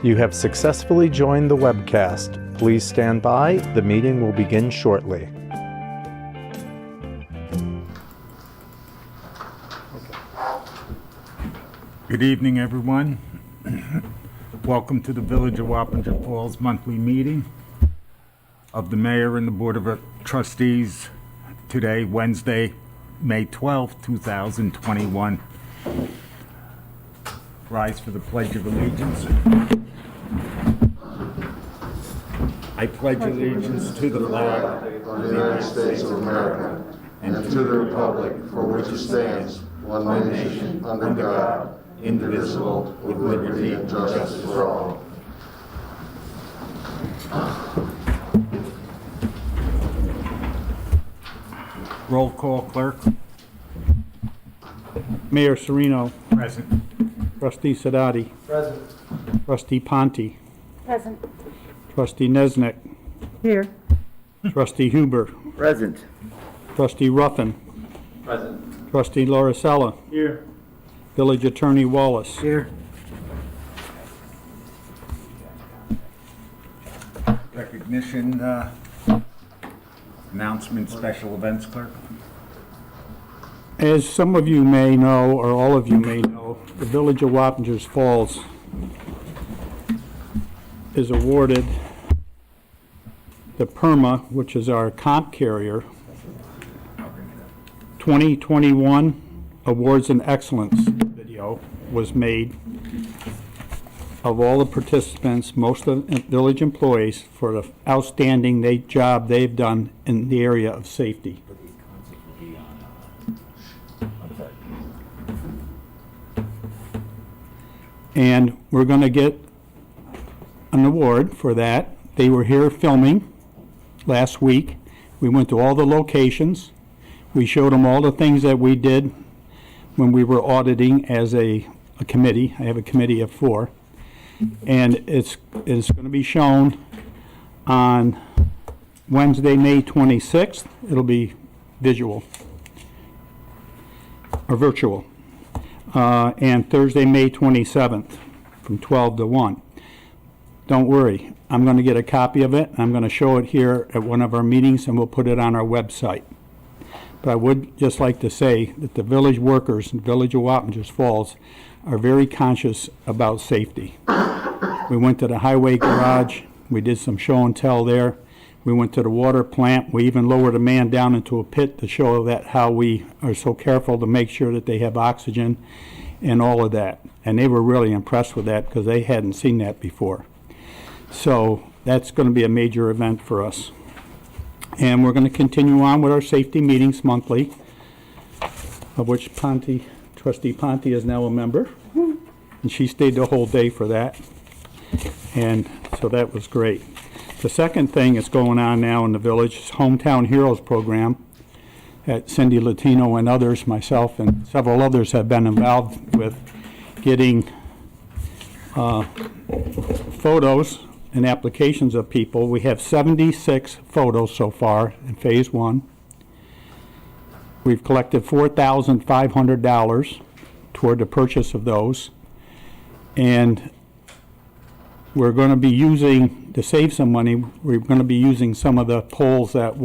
You have successfully joined the webcast. Please stand by. The meeting will begin shortly. Good evening, everyone. Welcome to the Village of Wappinger Falls monthly meeting of the Mayor and the Board of Trustees. Today, Wednesday, May 12th, 2021. Rise for the Pledge of Allegiance. I pledge allegiance to the flag of the United States of America and to the republic for which it stands, one nation, under God, indivisible, with liberty and justice for all. Roll call, clerk. Mayor Serino, Present. Trustee Sadati, Present. Trustee Ponte, Present. Trustee Nesnick, Here. Trustee Huber, Present. Trustee Ruffin, Present. Trustee Lauricella, Here. Village Attorney Wallace. Here. Recognition, announcement, special events, clerk. As some of you may know, or all of you may know, the Village of Wappinger Falls is awarded the PERMA, which is our comp carrier, 2021 Awards and Excellence video was made of all the participants, most of the village employees, for the outstanding job they've done in the area of safety. And we're going to get an award for that. They were here filming last week. We went to all the locations. We showed them all the things that we did when we were auditing as a committee. I have a committee of 4. And it's going to be shown on Wednesday, May 26th. It'll be visual or virtual. And Thursday, May 27th from 12 to 1. Don't worry, I'm going to get a copy of it. I'm going to show it here at one of our meetings, and we'll put it on our website. But I would just like to say that the village workers in the Village of Wappinger Falls are very conscious about safety. We went to the highway garage. We did some show and tell there. We went to the water plant. We even lowered a man down into a pit to show that how we are so careful to make sure that they have oxygen and all of that. And they were really impressed with that because they hadn't seen that before. So that's going to be a major event for us. And we're going to continue on with our safety meetings monthly, of which Trustee Ponte is now a member. And she stayed the whole day for that. And so that was great. The second thing that's going on now in the village is Hometown Heroes program that Cindy Latino and others, myself and several others, have been involved with getting photos and applications of people. We have 76 photos so far in phase 1. We've collected $4,500 toward the purchase of those. And we're going to be using, to save some money, we're going to be using some of the poles that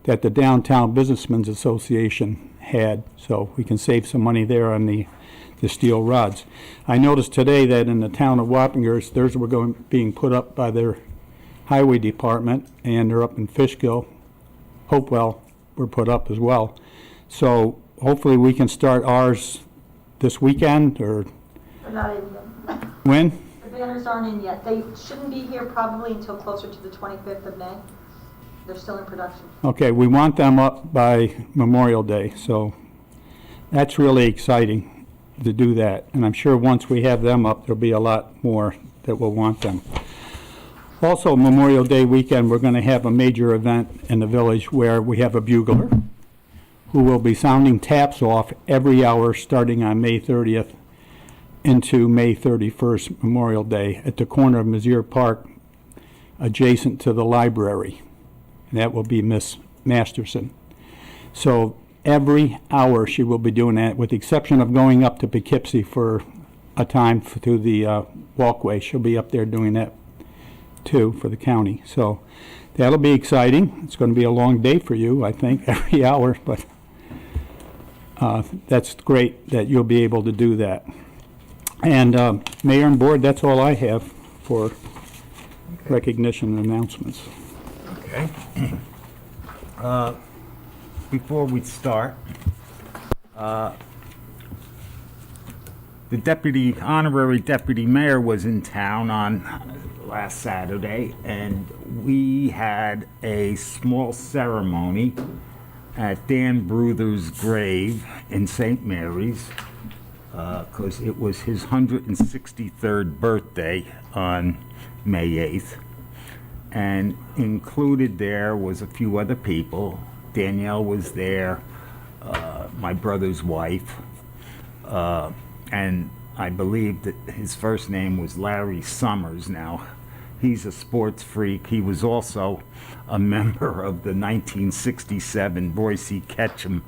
the Downtown Businessmen's Association had, so we can save some money there on the steel rods. I noticed today that in the town of Wappinger, theirs were being put up by their highway department, and they're up in Fishkill. Hopewell were put up as well. So hopefully we can start ours this weekend, or They're not in yet. when? The banners aren't in yet. They shouldn't be here probably until closer to the 25th of May. They're still in production. Okay, we want them up by Memorial Day, so that's really exciting to do that. And I'm sure once we have them up, there'll be a lot more that will want them. Also, Memorial Day weekend, we're going to have a major event in the village where we have a bugler who will be sounding taps off every hour starting on May 30th into May 31st, Memorial Day, at the corner of Messier Park, adjacent to the library. And that will be Miss Masterson. So every hour she will be doing that, with the exception of going up to Poughkeepsie for a time to the walkway. She'll be up there doing that too for the county. So that'll be exciting. It's going to be a long day for you, I think, every hour, but that's great that you'll be able to do that. And Mayor and Board, that's all I have for recognition and announcements. Okay. Before we start, the honorary deputy mayor was in town on last Saturday, and we had a small ceremony at Dan Bruther's grave in St. Mary's, because it was his 163rd birthday on May 8th. And included there was a few other people. Danielle was there, my brother's wife, and I believe that his first name was Larry Summers. Now, he's a sports freak. He was also a member of the 1967 Boise Ketchum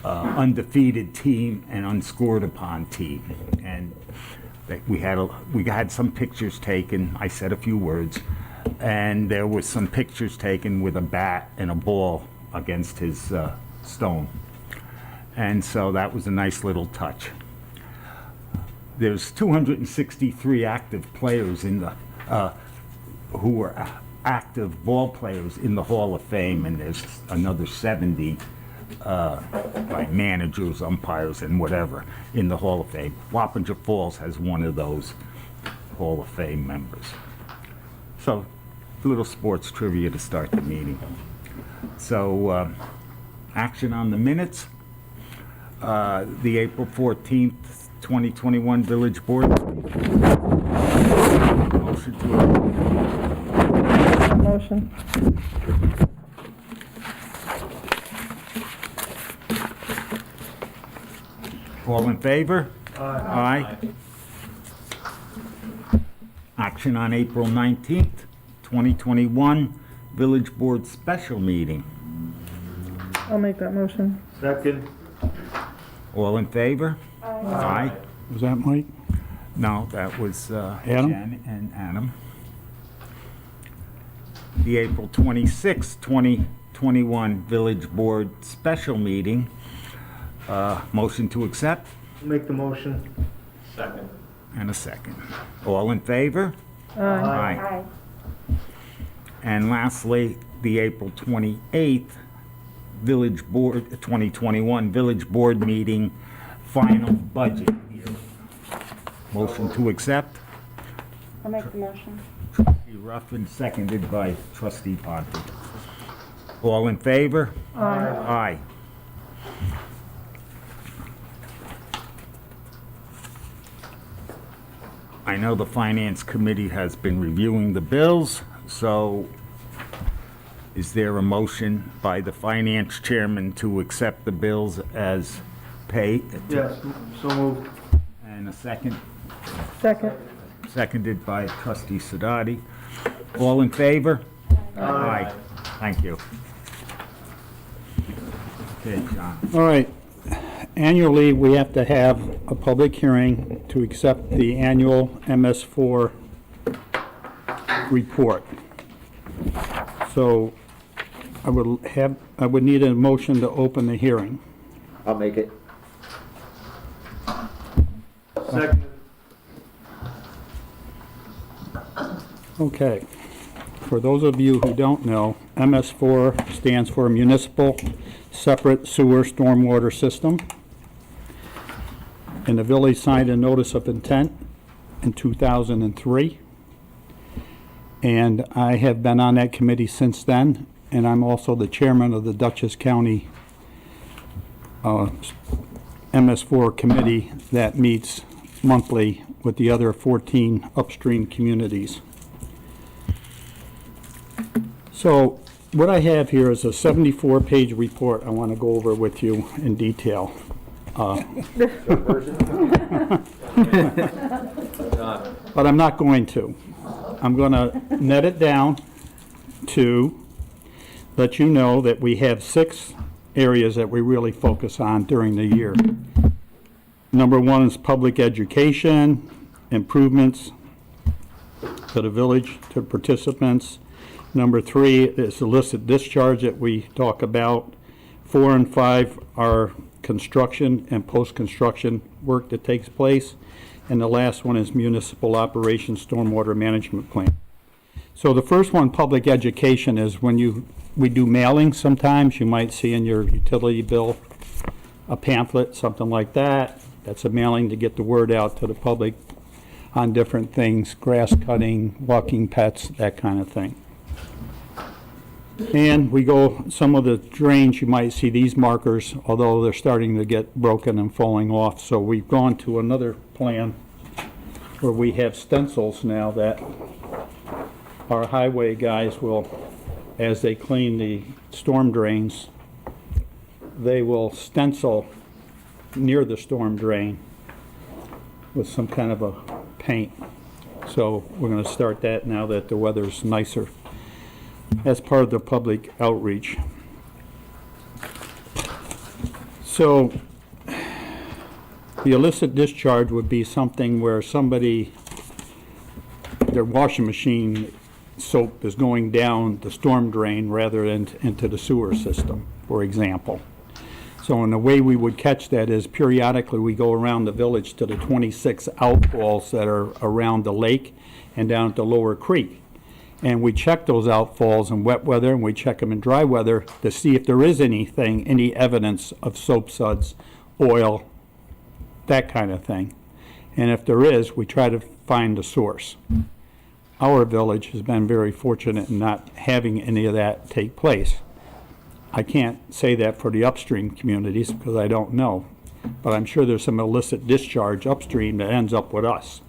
undefeated team and unscored upon team. And we had some pictures taken. I said a few words. And there was some pictures taken with a bat and a ball against his stone. And so that was a nice little touch. There's 263 active players in the, who were active ball players in the Hall of Fame, and there's another 70 by managers, umpires, and whatever in the Hall of Fame. Wappinger Falls has one of those Hall of Fame members. So, a little sports trivia to start the meeting. So, action on the minutes. The April 14th, 2021 Village Board. Motion to approve. Motion. All in favor? Aye. Action on April 19th, 2021 Village Board Special Meeting. I'll make that motion. Second. All in favor? Aye. Was that Mike? No, that was Adam? Jen and Adam. The April 26th, 2021 Village Board Special Meeting. Motion to accept Make the motion. Second. and a second. All in favor? Aye. And lastly, the April 28th Village Board, 2021 Village Board Meeting, final budget year. Motion to accept. I'll make the motion. Trustee Ruffin, seconded by Trustee Ponte. All in favor? Aye. I know the Finance Committee has been reviewing the bills, so is there a motion by the Finance Chairman to accept the bills as paid? Yes, so moved. And a second? Second. Seconded by Trustee Sidoti. All in favor? Aye. Thank you. Okay, John. All right. Annually, we have to have a public hearing to accept the annual MS4 report. So I would need a motion to open the hearing. I'll make it. Second. Okay. For those of you who don't know, MS4 stands for Municipal Separate Sewer Stormwater System. And the village signed a notice of intent in 2003. And I have been on that committee since then, and I'm also the chairman of the Dutchess County MS4 committee that meets monthly with the other 14 upstream communities. So what I have here is a 74-page report I want to go over with you in detail. But I'm not going to. I'm going to net it down to let you know that we have 6 areas that we really focus on during the year. Number 1 is public education, improvements to the village, to participants. Number 3 is illicit discharge that we talk about. 4 and 5 are construction and post-construction work that takes place. And the last one is municipal operations stormwater management plan. So the first one, public education, is when we do mailings sometimes. You might see in your utility bill a pamphlet, something like that. That's a mailing to get the word out to the public on different things, grass cutting, walking pets, that kind of thing. And we go, some of the drains, you might see these markers, although they're starting to get broken and falling off. So we've gone to another plan where we have stencils now that our highway guys will, as they clean the storm drains, they will stencil near the storm drain with some kind of a paint. So we're going to start that now that the weather's nicer, as part of the public outreach. So the illicit discharge would be something where somebody, their washing machine soap is going down the storm drain rather than into the sewer system, for example. So in the way we would catch that is periodically we go around the village to the 26 outfalls that are around the lake and down at the lower creek. And we check those outfalls in wet weather and we check them in dry weather to see if there is anything, any evidence of soap suds, oil, that kind of thing. And if there is, we try to find the source. Our village has been very fortunate in not having any of that take place. I can't say that for the upstream communities because I don't know, but I'm sure there's some illicit discharge upstream that ends up with us.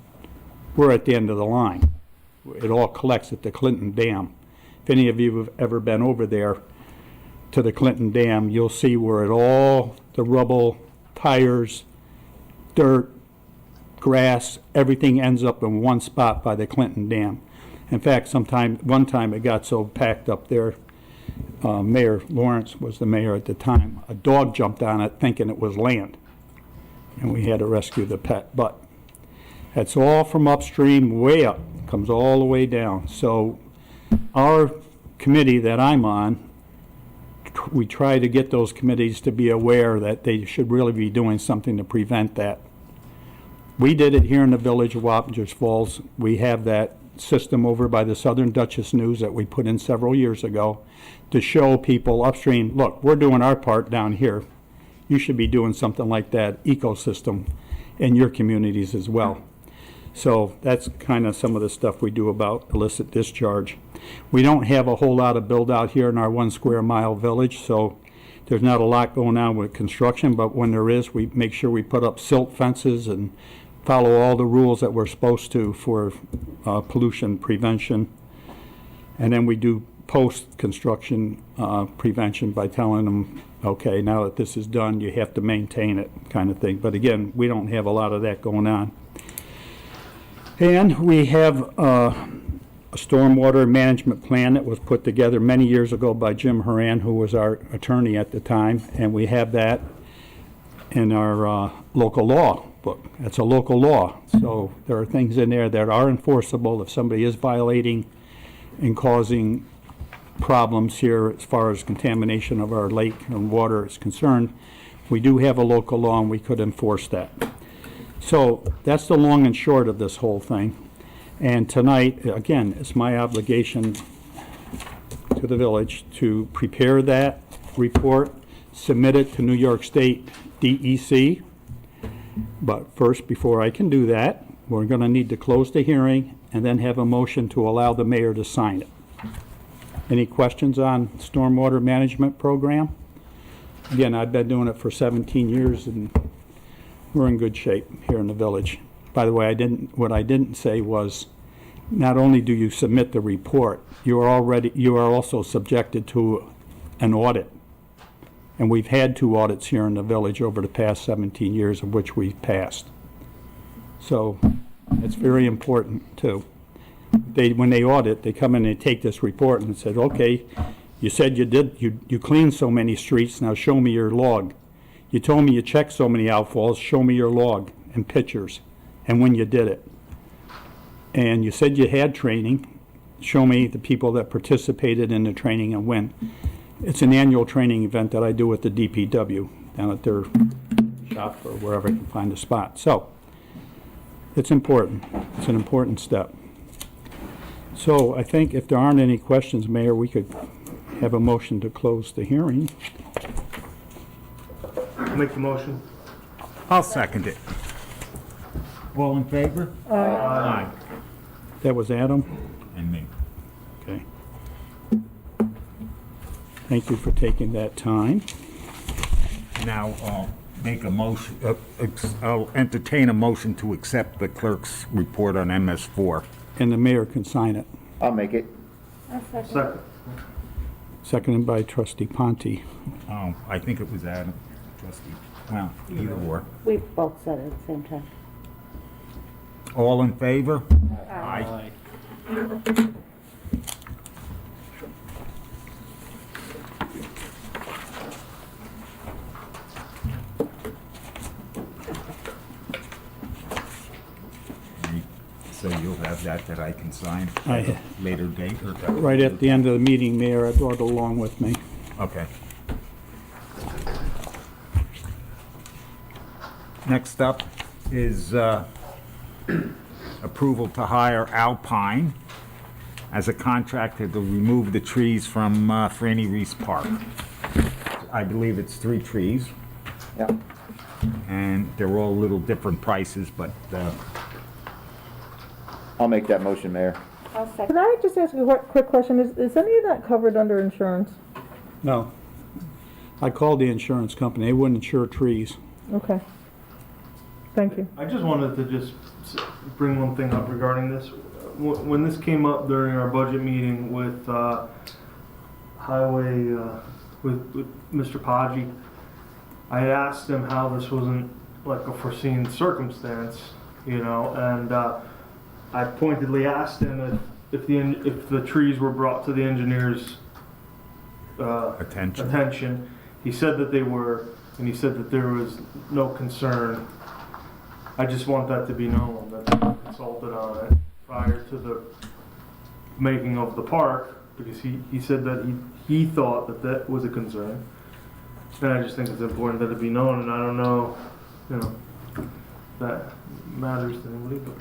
We're at the end of the line. It all collects at the Clinton Dam. If any of you have ever been over there to the Clinton Dam, you'll see where it all, the rubble, tires, dirt, grass, everything ends up in one spot by the Clinton Dam. In fact, one time it got so packed up there, Mayor Lawrence was the mayor at the time, a dog jumped on it thinking it was land, and we had to rescue the pet. But that's all from upstream way up, comes all the way down. So our committee that I'm on, we try to get those committees to be aware that they should really be doing something to prevent that. We did it here in the village of Wappingers Falls. We have that system over by the Southern Dutchess News that we put in several years ago to show people upstream, look, we're doing our part down here. You should be doing something like that ecosystem in your communities as well. So that's kind of some of the stuff we do about illicit discharge. We don't have a whole lot of build out here in our 1 square mile village, so there's not a lot going on with construction, but when there is, we make sure we put up silt fences and follow all the rules that we're supposed to for pollution prevention. And then we do post-construction prevention by telling them, okay, now that this is done, you have to maintain it, kind of thing. But again, we don't have a lot of that going on. And we have a stormwater management plan that was put together many years ago by Jim Horan, who was our attorney at the time, and we have that in our local law book. That's a local law, so there are things in there that are enforceable if somebody is violating and causing problems here as far as contamination of our lake and water is concerned. We do have a local law and we could enforce that. So that's the long and short of this whole thing. And tonight, again, it's my obligation to the village to prepare that report, submit it to New York State DEC. But first, before I can do that, we're going to need to close the hearing and then have a motion to allow the mayor to sign it. Any questions on stormwater management program? Again, I've been doing it for 17 years and we're in good shape here in the village. By the way, what I didn't say was, not only do you submit the report, you are also subjected to an audit. And we've had 2 audits here in the village over the past 17 years, of which we've passed. So it's very important too. When they audit, they come in and take this report and said, okay, you said you cleaned so many streets, now show me your log. You told me you checked so many outfalls, show me your log and pictures, and when you did it. And you said you had training, show me the people that participated in the training and when. It's an annual training event that I do at the DPW, down at their shop or wherever I can find a spot. So, it's important. It's an important step. So I think if there aren't any questions, Mayor, we could have a motion to close the hearing. I'll make the motion. I'll second it. All in favor? Aye. That was Adam? And me. Okay. Thank you for taking that time. Now, I'll make a motion, I'll entertain a motion to accept the clerk's report on MS4. And the mayor can sign it. I'll make it. Second. Seconded by trustee Ponte. Oh, I think it was Adam, trustee. Well, either or. We both said it at the same time. All in favor? Aye. So you'll have that I can sign at a later date? Or Right at the end of the meeting, Mayor, I brought it along with me. Okay. Next up is approval to hire Alpine as a contractor to remove the trees from Franny Reese Park. I believe it's 3 trees, Yeah. and they're all little different prices, but I'll make that motion, Mayor. I'll Can second. I just ask a quick question? Is any of that covered under insurance? No. I called the insurance company. They wouldn't insure trees. Okay. Thank you. I just wanted to just bring one thing up regarding this. When this came up during our budget meeting with Highway, with Mr. Podgy, I had asked him how this wasn't like a foreseen circumstance, you know, and I pointedly asked him if the trees were brought to the engineer's attention. He said that they were, and he said that there was no concern. I just want that to be known, that they consulted on it prior to the making of the park, because he said that he thought that that was a concern. And I just think it's important that it be known, and I don't know, you know, if that matters to anybody, but.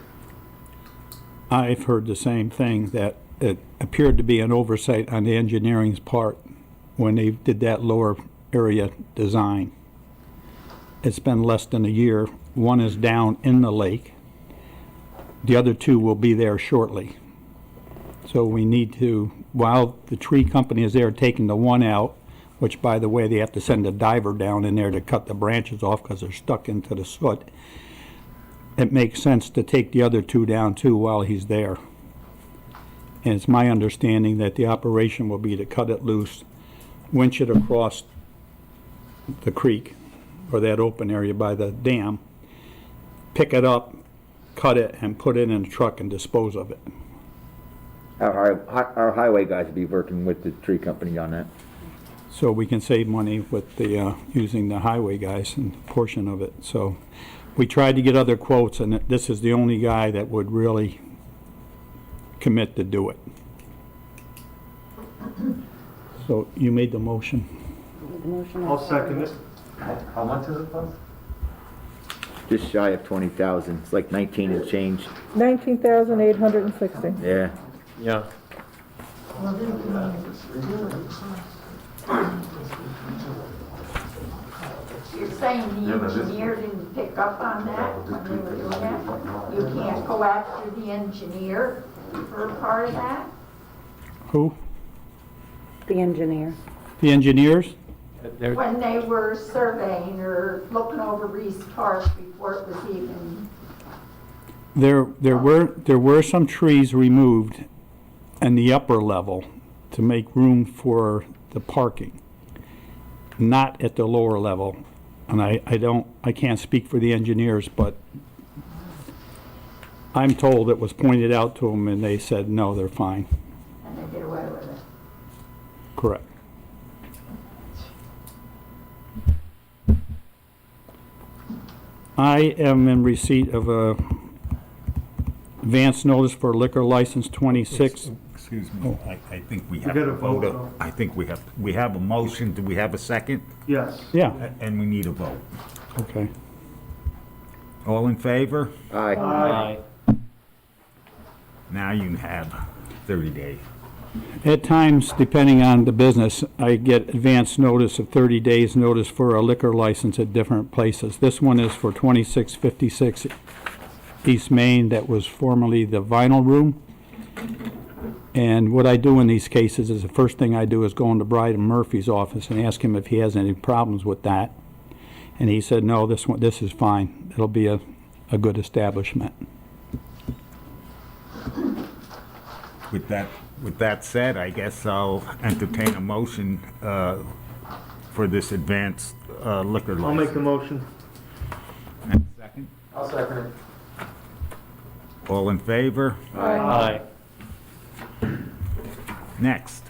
I've heard the same thing, that it appeared to be an oversight on the engineering's part when they did that lower area design. It's been less than a year. One is down in the lake. The other 2 will be there shortly. So we need to, while the tree company is there taking the one out, which, by the way, they have to send a diver down in there to cut the branches off because they're stuck into the soot, it makes sense to take the other 2 down too while he's there. And it's my understanding that the operation will be to cut it loose, winch it across the creek or that open area by the dam, pick it up, cut it, and put it in a truck and dispose of it. Our highway guys will be working with the tree company on that. So we can save money with the, using the highway guys and a portion of it. So we tried to get other quotes, and this is the only guy that would really commit to do it. So you made the motion. The motion. I'll second it. How much is it, though? Just shy of 20,000. It's like 19 and change. 19,860. Yeah. Yeah. You're saying the engineer didn't pick up on that when they were doing that? You can't go after the engineer for a part of that? Who? The engineer. The engineers? When they were surveying or looking over Reese Park before it was even, There were some trees removed in the upper level to make room for the parking, not at the lower level. And I can't speak for the engineers, but I'm told it was pointed out to them and they said, no, they're fine. and they did away with it. Correct. I am in receipt of a advance notice for liquor license 26. Excuse me, I think we have gotta to vote, vote. though. I think we have a motion. Do we have a second? Yes. Yeah, And we need a vote. okay. All in favor? Aye. Aye. Now you have 30 days. At times, depending on the business, I get advance notice of 30 days notice for a liquor license at different places. This one is for 2656 East Main, that was formerly the Vinyl Room. And what I do in these cases is the first thing I do is go into Brian Murphy's office and ask him if he has any problems with that. And he said, no, this is fine. It'll be a good establishment. With that said, I guess I'll entertain a motion for this advanced liquor license. I'll make the motion. And a second? I'll second it. All in favor? Aye. Next.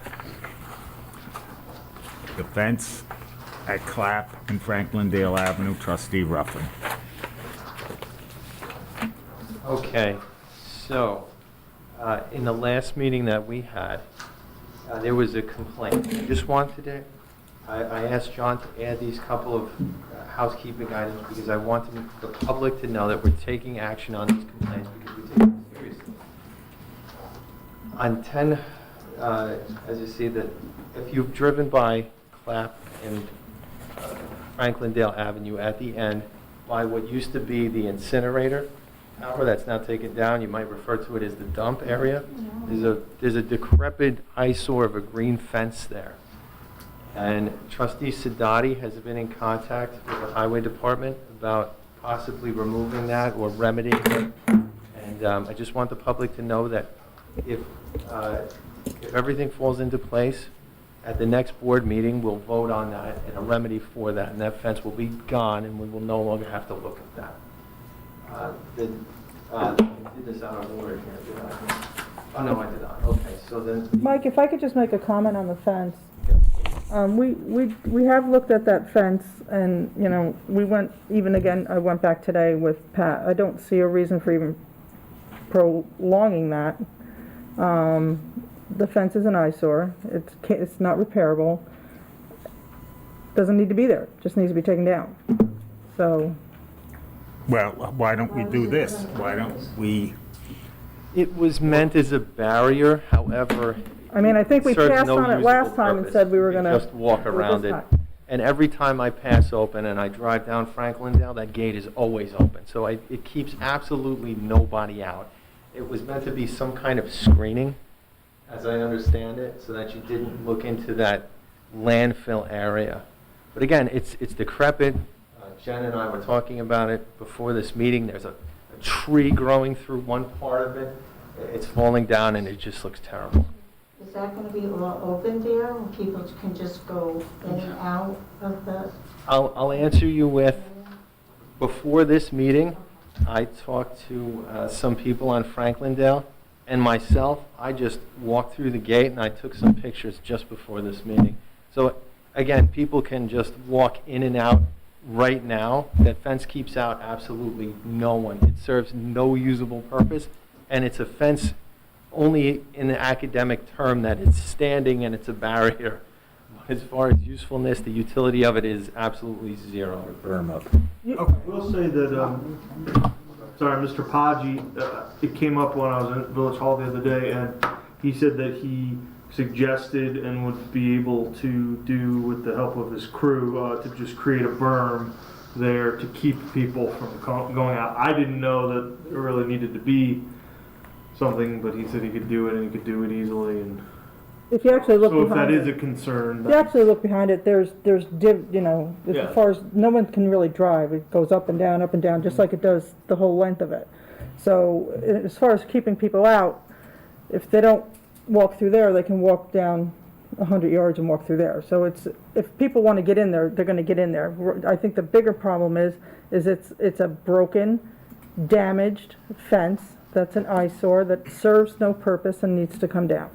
The fence at Clapp and Franklandale Avenue, trustee Ruffin. Okay, so, in the last meeting that we had, there was a complaint. I just wanted to, I asked John to add these couple of housekeeping items because I wanted the public to know that we're taking action on these complaints because we take them seriously. On 10, as you see, that if you've driven by Clapp and Franklandale Avenue at the end, by what used to be the incinerator tower that's now taken down, you might refer to it as the dump area. There's a decrepit eyesore of a green fence there. And trustee Sidoti has been in contact with the highway department about possibly removing that or remedying it. And I just want the public to know that if everything falls into place, at the next board meeting, we'll vote on that and a remedy for that, and that fence will be gone, and we will no longer have to look at that. I did this out of order here, did I? Oh, no, I did not. Okay, so then. Mike, if I could just make a comment on the fence. We have looked at that fence and, you know, we went, even again, I went back today with Pat. I don't see a reason for even prolonging that. The fence is an eyesore. It's not repairable. Doesn't need to be there. Just needs to be taken down. So. Well, why don't we do this? Why don't we, It was meant as a barrier, however. I mean, I think we serves passed no on it usable last time and purpose. said we were gonna. Just walk do it around this it. time. And every time I pass open and I drive down Franklandale, that gate is always open. So it keeps absolutely nobody out. It was meant to be some kind of screening, as I understand it, so that you didn't look into that landfill area. But again, it's decrepit. Jen and I were talking about it before this meeting. There's a tree growing through one part of it. It's falling down and it just looks terrible. Is that gonna be all open there, and people can just go in and out of the? I'll answer you with, before this meeting, I talked to some people on Franklandale, and myself, I just walked through the gate and I took some pictures just before this meeting. So again, people can just walk in and out right now. That fence keeps out absolutely no one. It serves no usable purpose, and it's a fence only in the academic term that it's standing and it's a barrier. But as far as usefulness, the utility of it is absolutely zero. Berm up. I will say that, sorry, Mr. Podgy, it came up when I was in Village Hall the other day, and he said that he suggested and would be able to do, with the help of his crew, to just create a berm there to keep people from going out. I didn't know that it really needed to be something, but he said he could do it and he could do it easily. And If you actually look so if that behind is it, a concern, if you actually look behind it, there's you know, Yeah. as far as, no one can really drive. It goes up and down, just like it does the whole length of it. So as far as keeping people out, if they don't walk through there, they can walk down 100 yards and walk through there. So if people want to get in there, they're going to get in there. I think the bigger problem is it's a broken, damaged fence that's an eyesore that serves no purpose and needs to come down.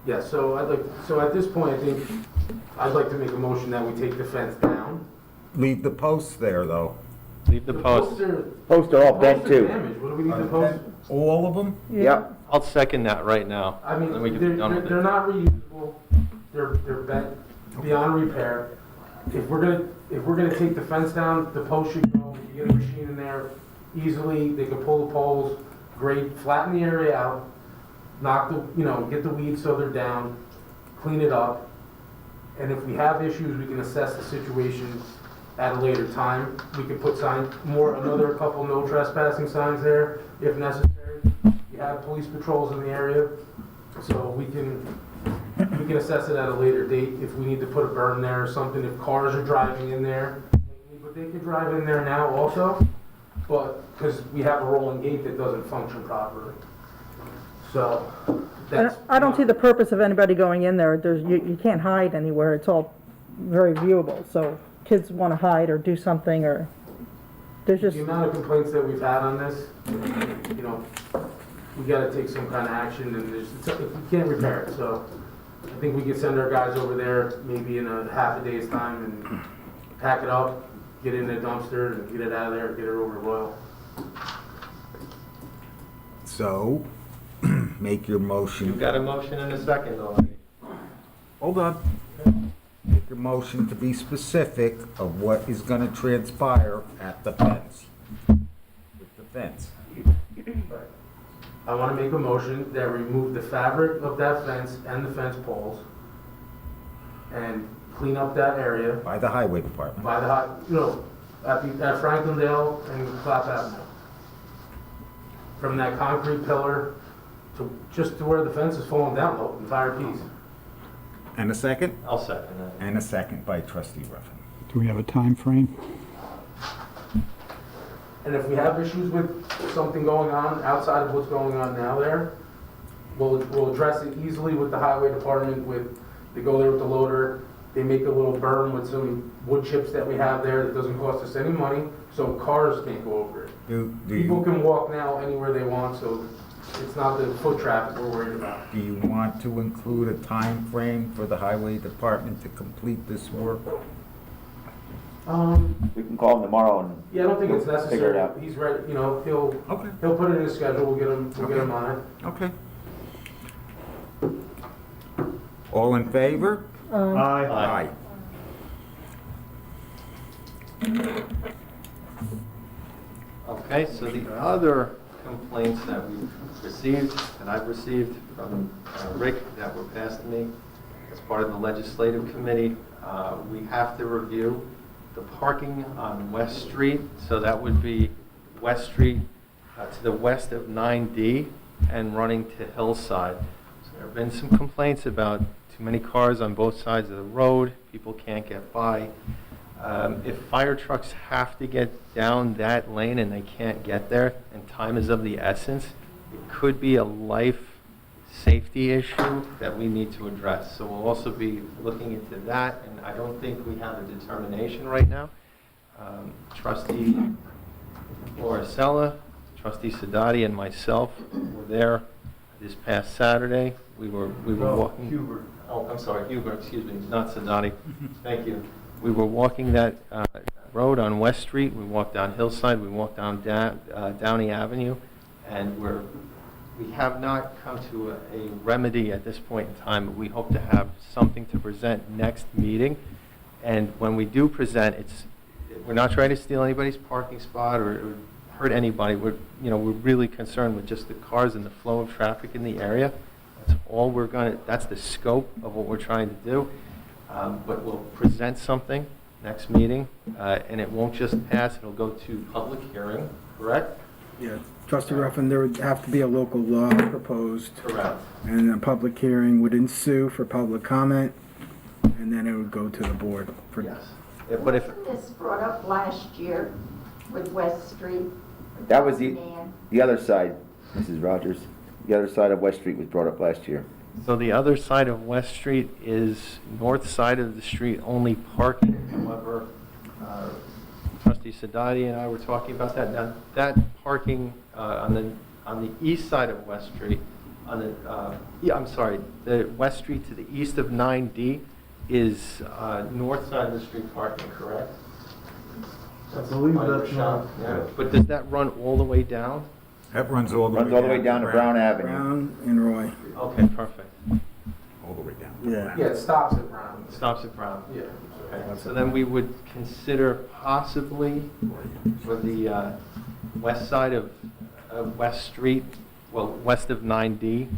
Yeah, so at this point, I think I'd like to make a motion that we take the fence down. leave the posts there, though? Leave the posts. Posts are all bent too. Damaged. What do we need to post? All of them? Yep. I'll second that right now. I mean, Then we can be done with they're it. not reusable. They're bent beyond repair. If we're gonna take the fence down, the post should go. You get a machine in there easily. They can pull the poles, grade, flatten the area out, knock get the weeds so they're down, clean it up. And if we have issues, we can assess the situation at a later time. We can put another couple no trespassing signs there if necessary. You have police patrols in the area, so we can assess it at a later date if we need to put a berm there or something, if cars are driving in there. But they could drive in there now also, but, because we have a rolling gate that doesn't function properly. So, that's. I don't see the purpose of anybody going in there. You can't hide anywhere. It's all very viewable. So kids want to hide or do something, or there's just. The amount of complaints that we've had on this, we gotta take some kind of action, and you can't repair it, so I think we could send our guys over there maybe in a half a day's time and pack it up, get it in a dumpster, and get it out of there, get it over to Royal. So, make your motion. You've got a motion and a second already. Hold on. Make your motion to be specific of what is gonna transpire at the fence. With the fence. I wanna make a motion that we remove the fabric of that fence and the fence poles and clean up that area By the highway department. by at Franklandale and Clap Avenue. From that concrete pillar to where the fence is falling down, the entire piece. And a second? I'll second that. And a second by trustee Ruffin. Do we have a time frame? And if we have issues with something going on outside of what's going on now there, we'll address it easily with the highway department. They go there with the loader, they make a little berm with some wood chips that we have there that doesn't cost us any money, so cars can't go over it. People can walk now anywhere they want, so it's not the foot traffic we're worried about. Do you want to include a time frame for the highway department to complete this work? We can call him tomorrow and. Yeah, I don't think it's Figure it necessary. out. He's ready, he'll Okay. put it in his schedule, we'll get him on it. Okay. All in favor? Aye. Okay, so the other complaints that we've received, and I've received from Rick that were passed to me as part of the legislative committee, we have to review the parking on West Street. So that would be West Street to the west of 9D and running to Hillside. So there have been some complaints about too many cars on both sides of the road. People can't get by. If fire trucks have to get down that lane and they can't get there, and time is of the essence, it could be a life safety issue that we need to address. So we'll also be looking into that, and I don't think we have a determination right now. Trustee Lauricella, Trustee Sadati, and myself were there this past Saturday. We were walking. Hubert. Oh, I'm sorry, Hubert, excuse me, not Sadati. Thank you. We were walking that road on West Street. We walked down Hillside. We walked down Downey Avenue, and we have not come to a remedy at this point in time. But we hope to have something to present next meeting. And when we do present, we're not trying to steal anybody's parking spot or hurt anybody. We're really concerned with just the cars and the flow of traffic in the area. That's all that's the scope of what we're trying to do. But we'll present something next meeting, and it won't just pass, it'll go to public hearing, correct? Yeah, Trustee Ruffin, there would have to be a local law proposed, Correct. and a public hearing would ensue for public comment, and then it would go to the board for. Yes. But if, Wasn't this brought up last year with West Street? That was Man. the other side, Mrs. Rogers. The other side of West Street was brought up last year. so the other side of West Street is north side of the street, only parking. However, Trustee Sadati and I were talking about that. Now, that parking on the east side of West Street, the West Street to the east of 9D is north side of the street parking, correct? I believe that's not. But does that run all the way down? That runs all the way down. Runs all the way down to Brown Avenue. Brown and Roy. Okay, perfect. All the way down. Yeah. Yeah, it stops at Brown. Stops at Brown. Yeah. Okay, so then we would consider possibly for the west side of West Street, well, west of 9D,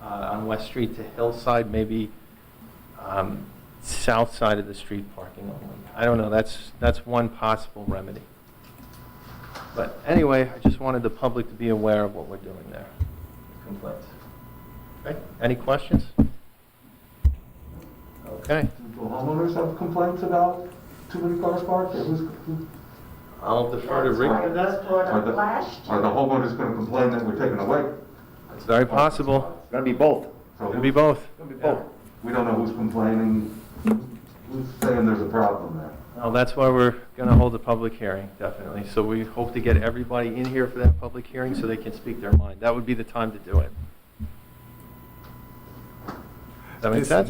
on West Street to Hillside, maybe south side of the street parking only. I don't know, that's one possible remedy. But anyway, I just wanted the public to be aware of what we're doing there. Complaints. Okay, any questions? Okay. Do homeowners have complaints about too many cars parked? I'll defer to Rick for that. Are the homeowners gonna complain that we're taking away? It's very possible. It's gonna be both. So It'll be both. It's gonna be both. we don't know who's complaining, who's saying there's a problem there. Well, that's why we're going to hold a public hearing, definitely. So we hope to get everybody in here for that public hearing so they can speak their mind. That would be the time to do it. Does that make sense?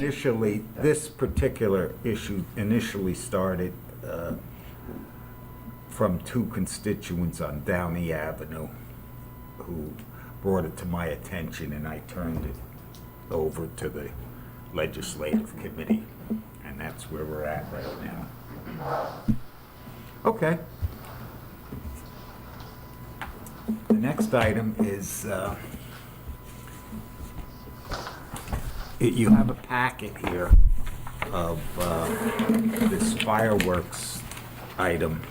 This particular issue initially started from two constituents on Downey Avenue who brought it to my attention, and I turned it over to the legislative committee, and that's where we're at right now. Okay. The next item is you have a packet here of this fireworks item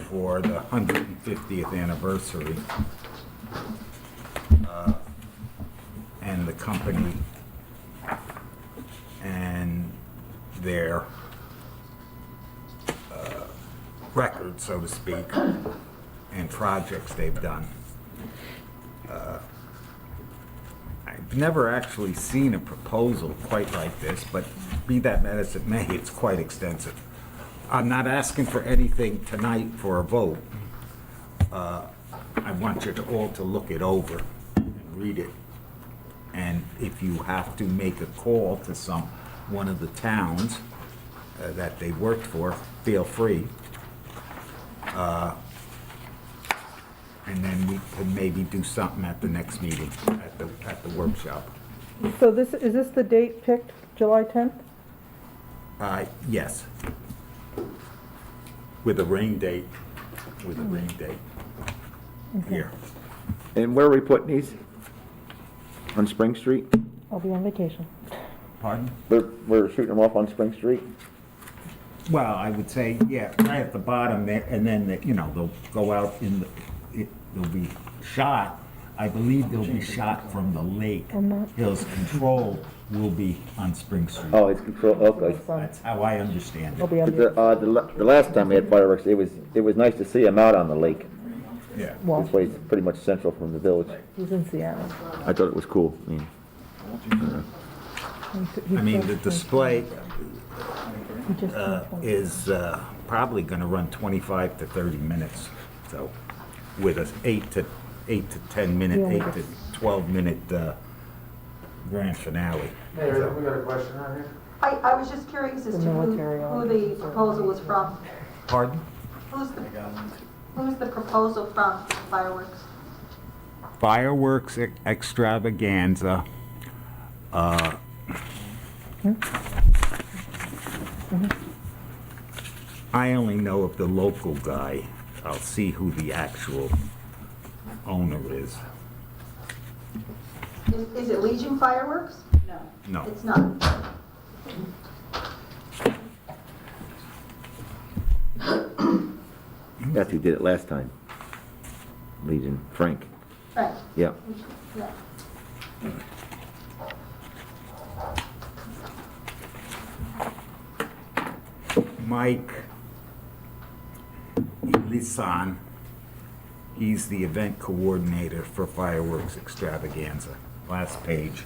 for the 150th anniversary. And the company and their record, so to speak, and projects they've done. I've never actually seen a proposal quite like this, but be that as it may, it's quite extensive. I'm not asking for anything tonight for a vote. I want you all to look it over and read it. And if you have to make a call to one of the towns that they worked for, feel free. And then we can maybe do something at the next meeting, at the workshop. So is this the date picked, July 10th? Yes. With a rain date, here. And where are we putting these? On Spring Street? I'll be on vacation. Pardon? We're shooting them off on Spring Street? Well, I would say, yeah, right at the bottom there, and then, they'll go out they'll be shot. I believe they'll be shot from the lake. Hills Control will be on Spring Street. Oh, it's control, okay. That's how I understand I'll it. be on But vacation. the last time we had fireworks, it was nice to see them out on the lake. Yeah. Well, This way it's pretty much central from the village. he's in Seattle. I thought it was cool. I mean, the display He just turned 20. is probably going to run 25 to 30 minutes. So with a 8 to 10 minute, Yeah. 8 to 12 minute grand finale. Mayor, we got a question out here. I was just curious as The to military who the proposal was from. Pardon? Who's the proposal from, fireworks? Fireworks extravaganza. I only know of the local guy. I'll see who the actual owner is. Is it Legion Fireworks? No. It's not. That's who did it last time. Legion, Frank. Right. Yeah. Yeah. Mike Lisan, he's the event coordinator for Fireworks Extravaganza. Last page.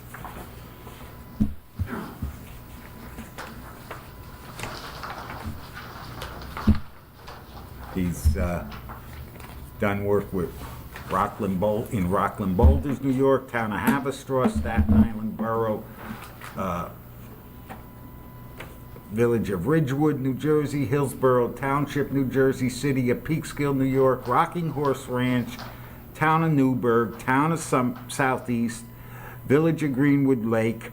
He's done work with Rockland Boulders, New York, Town of Haverstraw, Staten Island Borough, Village of Ridgewood, New Jersey, Hillsborough Township, New Jersey, City of Peekskill, New York, Rocking Horse Ranch, Town of Newburgh, Town of Southeast, Village of Greenwood Lake,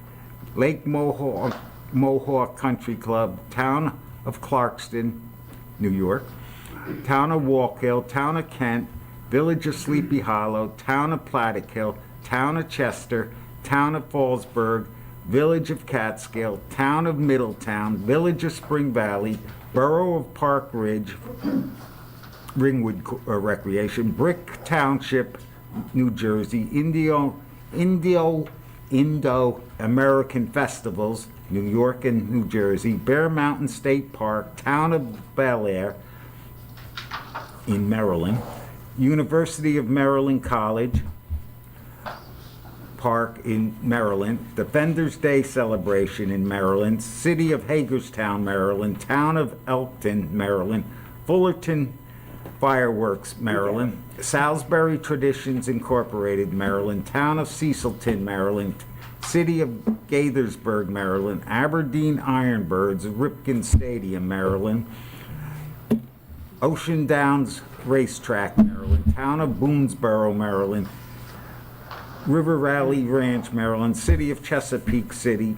Lake Mohawk Country Club, Town of Clarkston, New York, Town of Walk Hill, Town of Kent, Village of Sleepy Hollow, Town of Plattekill, Town of Chester, Town of Fallsburg, Village of Catskill, Town of Middletown, Village of Spring Valley, Borough of Park Ridge, Ringwood Recreation, Brick Township, New Jersey, Indo-American Festivals, New York and New Jersey, Bear Mountain State Park, Town of Bel Air in Maryland, University of Maryland College Park in Maryland, Defenders Day celebration in Maryland, City of Hagerstown, Maryland, Town of Elkton, Maryland, Fullerton Fireworks, Maryland, Salisbury Traditions Incorporated, Maryland, Town of Cecilton, Maryland, City of Gaithersburg, Maryland, Aberdeen Ironbirds, Ripken Stadium, Maryland, Ocean Downs Racetrack, Maryland, Town of Boonesboro, Maryland, River Valley Ranch, Maryland, City of Chesapeake City,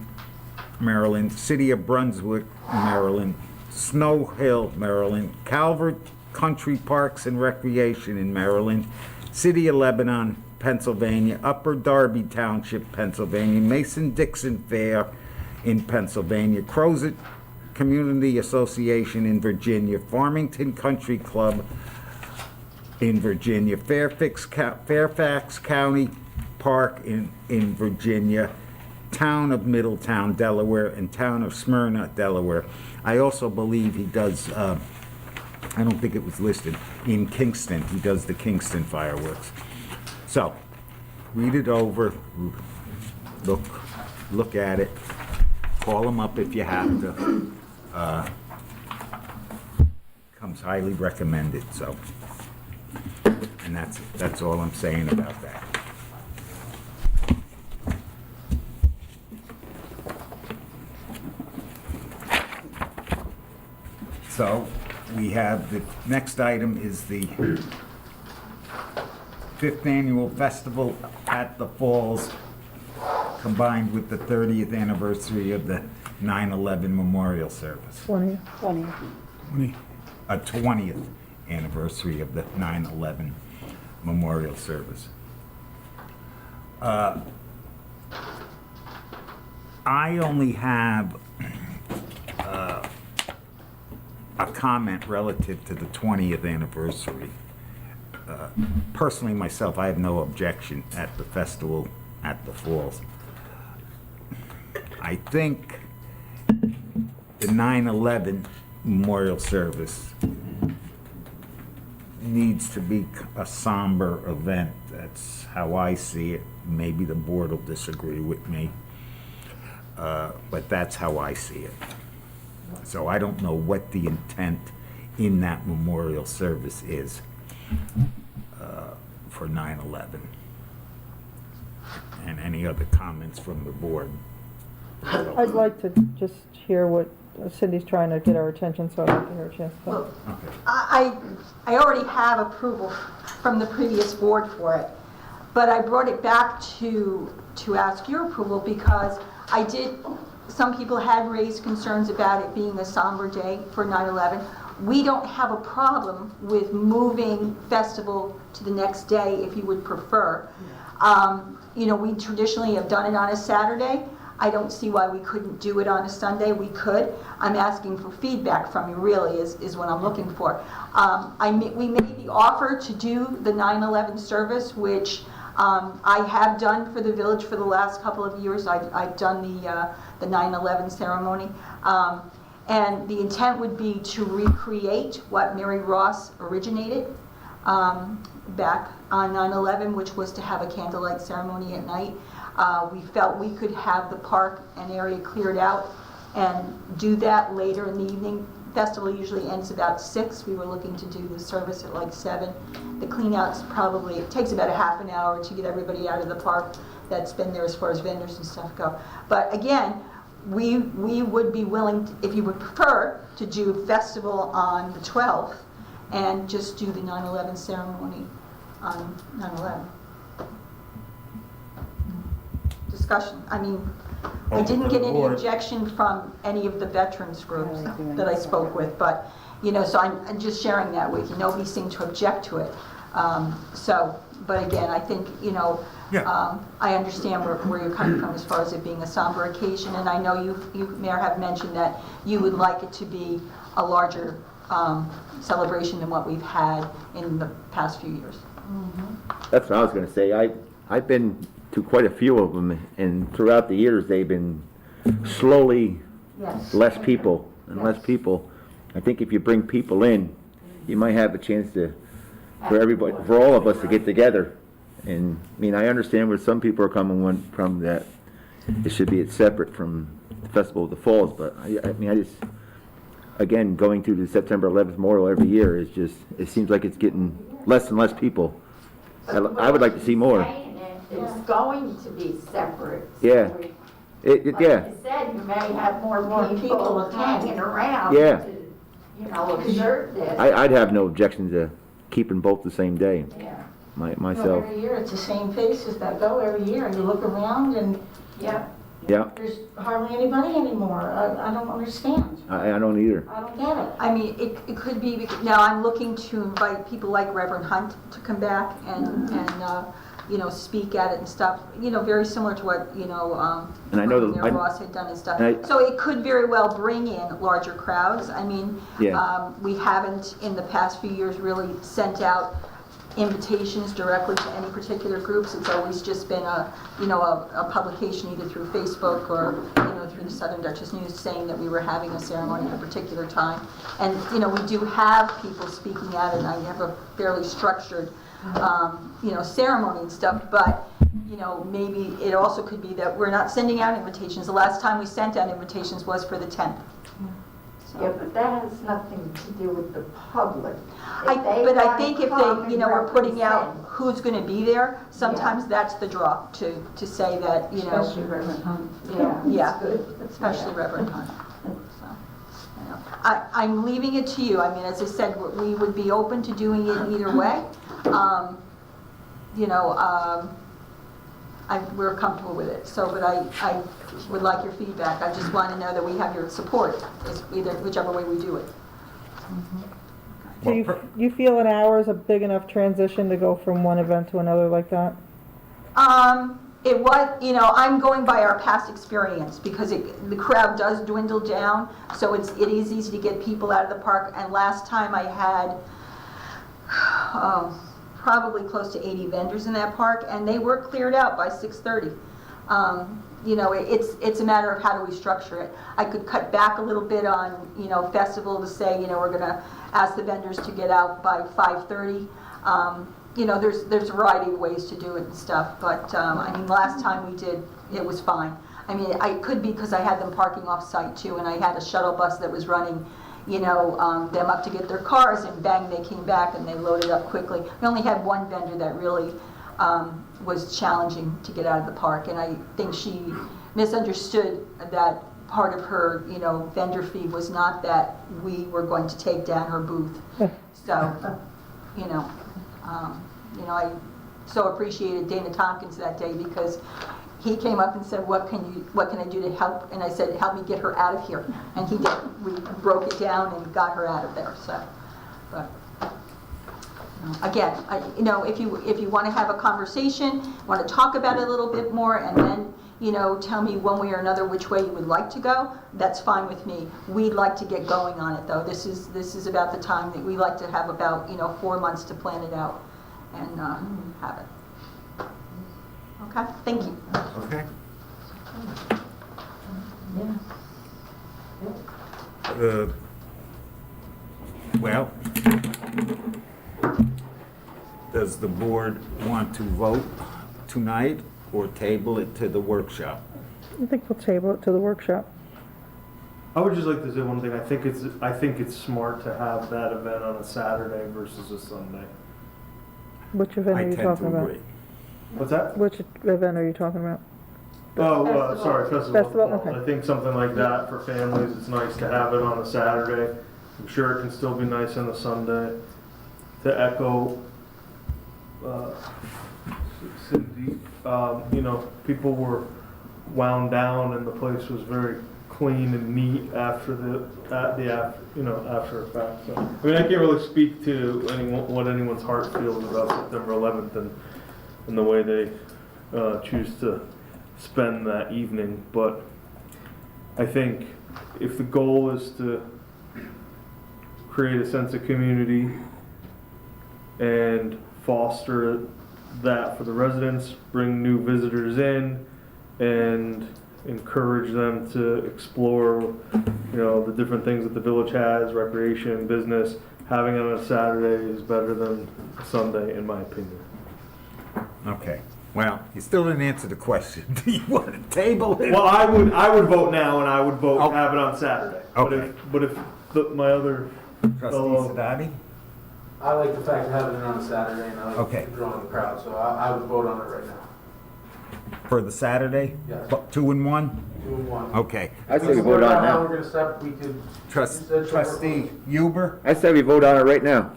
Maryland, City of Brunswick, Maryland, Snow Hill, Maryland, Calvert Country Parks and Recreation in Maryland, City of Lebanon, Pennsylvania, Upper Darby Township, Pennsylvania, Mason-Dixon Fair in Pennsylvania, Crozet Community Association in Virginia, Farmington Country Club in Virginia, Fairfax County Park in Virginia, Town of Middletown, Delaware, and Town of Smyrna, Delaware. I also believe he does, I don't think it was listed, in Kingston. He does the Kingston fireworks. So, read it over, look at it, call him up if you have to. Comes highly recommended, so. And that's all I'm saying about that. So, we have the next item is the 5th Annual Festival at the Falls, combined with the 30th anniversary of the 9/11 Memorial Service. 20. 20th anniversary of the 9/11 Memorial Service. I only have a comment relative to the 20th anniversary. Personally, myself, I have no objection at the festival at the Falls. I think the 9/11 Memorial Service needs to be a somber event. That's how I see it. Maybe the board will disagree with me, but that's how I see it. So I don't know what the intent in that memorial service is for 9/11. And any other comments from the board? I'd like to just hear what Cindy's trying to get our attention, so I'd like to hear a chance. Well, Okay. I already have approval from the previous board for it, but I brought it back to ask your approval because some people had raised concerns about it being a somber day for 9/11. We don't have a problem with moving festival to the next day if you would prefer. We traditionally have done it on a Saturday. I don't see why we couldn't do it on a Sunday. We could. I'm asking for feedback from you, really, is what I'm looking for. We made the offer to do the 9/11 service, which I have done for the village for the last couple of years. I've done the 9/11 ceremony. And the intent would be to recreate what Mary Ross originated back on 9/11, which was to have a candlelight ceremony at night. We felt we could have the park and area cleared out and do that later in the evening. Festival usually ends about 6. We were looking to do the service at like 7. The clean-out's probably, it takes about a half an hour to get everybody out of the park that's been there as far as vendors and stuff go. But again, we would be willing, if you would prefer, to do festival on the 12th and just do the 9/11 ceremony on 9/11. Discussion, I mean, I Open didn't to get the any board. objection from any of the veterans groups that I spoke with, but, you know, so I'm just sharing that with you. Nobody seemed to object to it. So, but again, I think, you know, Yeah. I understand where you're coming from as far as it being a somber occasion, and I know you, Mayor, have mentioned that you would like it to be a larger celebration than what we've had in the past few years. That's what I was gonna say. I've been to quite a few of them, and throughout the years, they've been slowly Yes. less people and less people. I think if you bring people in, you might have a chance for everybody, for all of us to get together. And, I mean, I understand where some people are coming from, that it should be separate from the Festival of the Falls, but I mean, I just, again, going to the September 11th Memorial every year is just, it seems like it's getting less and less people. I would like to see more. It's going to be separate. Yeah. Like Yeah, you said, you may have more people hanging around Yeah. to, you know, observe this. I'd have no objection to keeping both the same day, Yeah. myself. Every year, it's the same faces that go every year, and you look around and Yeah. Yeah, there's hardly anybody anymore. I don't understand. I don't either. I don't get it. I mean, it could be, now I'm looking to invite people like Reverend Hunt to come back and you know, speak at it and stuff, you know, very similar to what, you know, And I know Mayor Ross had done and stuff. and So it could very well bring in larger crowds. I mean, Yeah. we haven't in the past few years really sent out invitations directly to any particular groups. It's always just been you know, a publication either through Facebook or, you know, through the Southern Dutchess News saying that we were having a ceremony at a particular time. And, you know, we do have people speaking at it, and I have a fairly structured, you know, ceremony and stuff, but, you know, maybe it also could be that we're not sending out invitations. The last time we sent out invitations was for the 10th. Yeah, but that has nothing to do with the public. But I think if they, you know, we're putting out who's going to be there, sometimes that's the draw to say that, you know. Especially Reverend Hunt. Yeah, it's good. especially Reverend Hunt. So, you know, I'm leaving it to you. I mean, as I said, we would be open to doing it either way. You know, we're comfortable with it. So, but I would like your feedback. I just want to know that we have your support, whichever way we do it. Do you feel an hour is a big enough transition to go from one event to another like that? It was, you know, I'm going by our past experience because the crowd does dwindle down, so it is easy to get people out of the park. And last time I had probably close to 80 vendors in that park, and they were cleared out by 6:30. You know, it's a matter of how do we structure it. I could cut back a little bit on, you know, festival to say, you know, we're going to ask the vendors to get out by 5:30. You know, there's a variety of ways to do it and stuff, but I mean, last time we did, it was fine. I mean, I could be because I had them parking off-site too, and I had a shuttle bus that was running, you know, them up to get their cars, and bang, they came back and they loaded up quickly. We only had one vendor that really was challenging to get out of the park, and I think she misunderstood that part of her, you know, vendor fee was not that we were going to take down her booth. So, you know, I so appreciated Dana Tompkins that day because he came up and said, what can I do to help? And I said, help me get her out of here. And he did. We broke it down and got her out of there. So, but again, you know, if you want to have a conversation, want to talk about it a little bit more, and then, you know, tell me one way or another which way you would like to go, that's fine with me. We'd like to get going on it, though. This is about the time that we like to have about, you know, 4 months to plan it out and have it. Okay, thank you. Okay. Well, does the board want to vote tonight or table it to the workshop? I think we'll table it to the workshop. I would just like to say one thing. I think it's smart to have that event on a Saturday versus a Sunday. Which event I are you tend talking to about? agree. What's that? Which event are you talking about? Sorry, Festival of Festival, the Falls. okay. I think something like that for families, it's nice to have it on a Saturday. I'm sure it can still be nice on a Sunday. To echo, Cindy, you know, people were wound down and the place was very clean and neat after after effect. So, I mean, I can't really speak to what anyone's heart feels about September 11th and the way they choose to spend that evening, but I think if the goal is to create a sense of community and foster that for the residents, bring new visitors in, and encourage them to explore, the different things that the village has, recreation, business, having it on a Saturday is better than a Sunday, in my opinion. Okay, well, you still didn't answer the question. Do you want to table it? Well, I would vote now, and I would vote have it on Saturday. Okay. But if my other Trustee Sadati? I like the fact of having it on Saturday, and I Okay. like drawing the crowd, so I would vote on it right now. For the Saturday? Yes. 2 and 1? 2 and 1. Okay. I say we vote on it How now. we're gonna step, we could. Trustee Huber? I say we vote on it right now.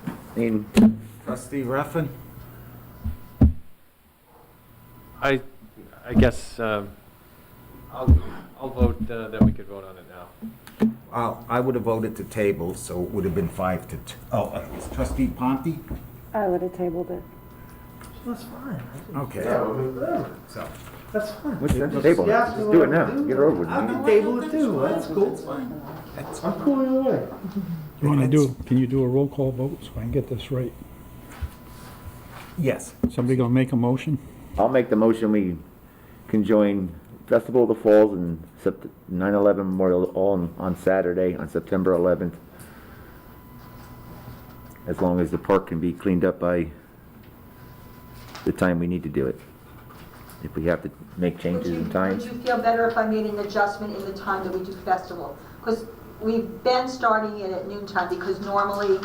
I mean, Trustee Ruffin? I guess I'll vote that we could vote on it now. I would have voted to table, so it would have been 5 to 2. Trustee Ponte? I would have tabled it. That's fine. Okay. Yeah, I mean, whatever. So, That's fine. what's the table? Let's do it now. Get it over with. I can table it too, that's cool. I'm cool either way. Can you do a roll call vote so I can get this right? yes. Somebody gonna make a motion? I'll make the motion we can join Festival of the Falls and 9/11 Memorial all on Saturday, on September 11th. As long as the park can be cleaned up by the time we need to do it. If we have to make changes in time. Would you feel better if I made an adjustment in the time that we do festival? Because we've been starting it at noontime, because normally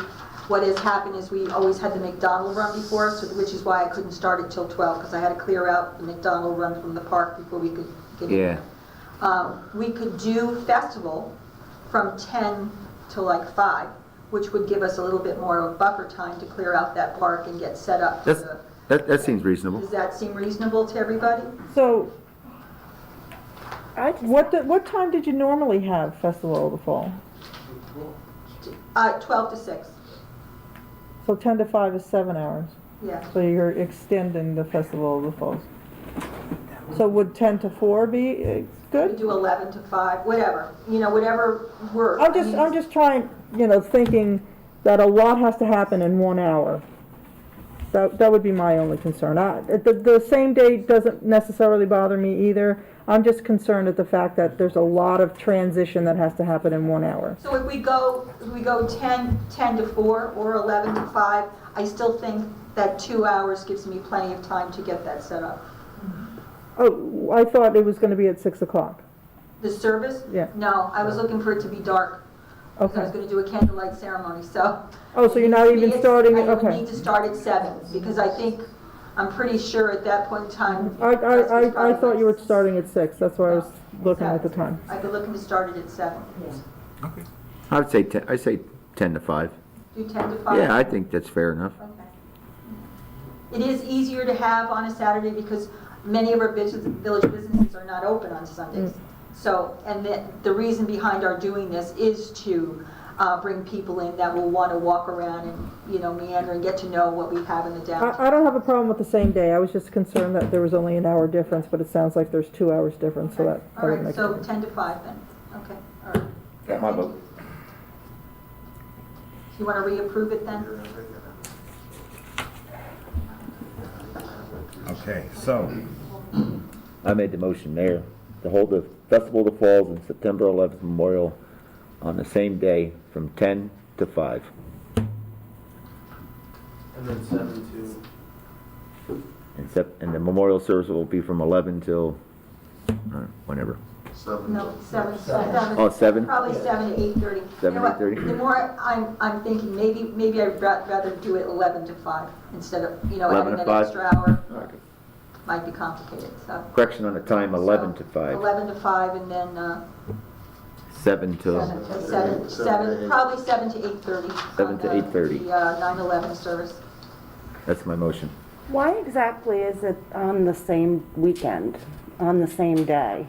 what has happened is we always had the McDonald run before us, which is why I couldn't start it till 12, because I had to clear out the McDonald run from the park before we could get in there. We could do festival from 10 to like 5, which would give us a little bit more of a buffer time to clear out that park and get set up for the. That seems reasonable. Does that seem reasonable to everybody? So, what time did you normally have Festival of the Fall? 12 to 6, So 10 to 5 is 7 hours. yeah. So you're extending the Festival of the Falls. So would 10 to 4 be We good? do 11 to 5, whatever, whatever works. I'm just trying, thinking that a lot has to happen in 1 hour. That would be my only concern. The same day doesn't necessarily bother me either. I'm just concerned at the fact that there's a lot of transition that has to happen in 1 hour. So if we go 10 to 4 or 11 to 5, I still think that 2 hours gives me plenty of time to get that set up. Oh, I thought it was gonna be at 6 o'clock. The service? Yeah. No, I was looking for it to be dark. Because I was Okay. gonna do a candlelight ceremony, so. Oh, so you're not even starting it, I would okay. need to start at 7, because I'm pretty sure at that point in time. I thought you were starting at 6, that's why I was looking at the time. I'd be looking to start it at 7. Okay. I would say 10, I say 10 to 5. Do 10 to 5? Yeah, I think that's fair enough. Okay. It is easier to have on a Saturday because many of our village businesses are not open on Sundays. So, and the reason behind our doing this is to bring people in that will want to walk around and, meander and get to know what we have in the downtown. I don't have a problem with the same day, I was just concerned that there was only an hour difference, but it sounds like there's 2 hours difference, so that All would right, make so sense. 10 to 5 then. Okay, all right. Got my vote. You want to reapprove it then? Okay, so, I made the motion there to hold the Festival of the Falls and September 11th Memorial on the same day from 10 to 5. And then 7 to. And the memorial service will be from 11 till whenever. 7. No, 7. Oh, 7? Probably 7 to 8:30. 7 You know what? 8:30? The more I'm thinking, maybe I'd rather do it 11 to 5 instead of, 11 adding to that 5? extra hour. Okay. might be complicated, so. Correction on the time, 11 to 5. 11 to 5, and then 7 till, probably 7 to 8:30. 7 to 8:30. The 9/11 service. that's my motion. Why exactly is it on the same weekend, on the same day?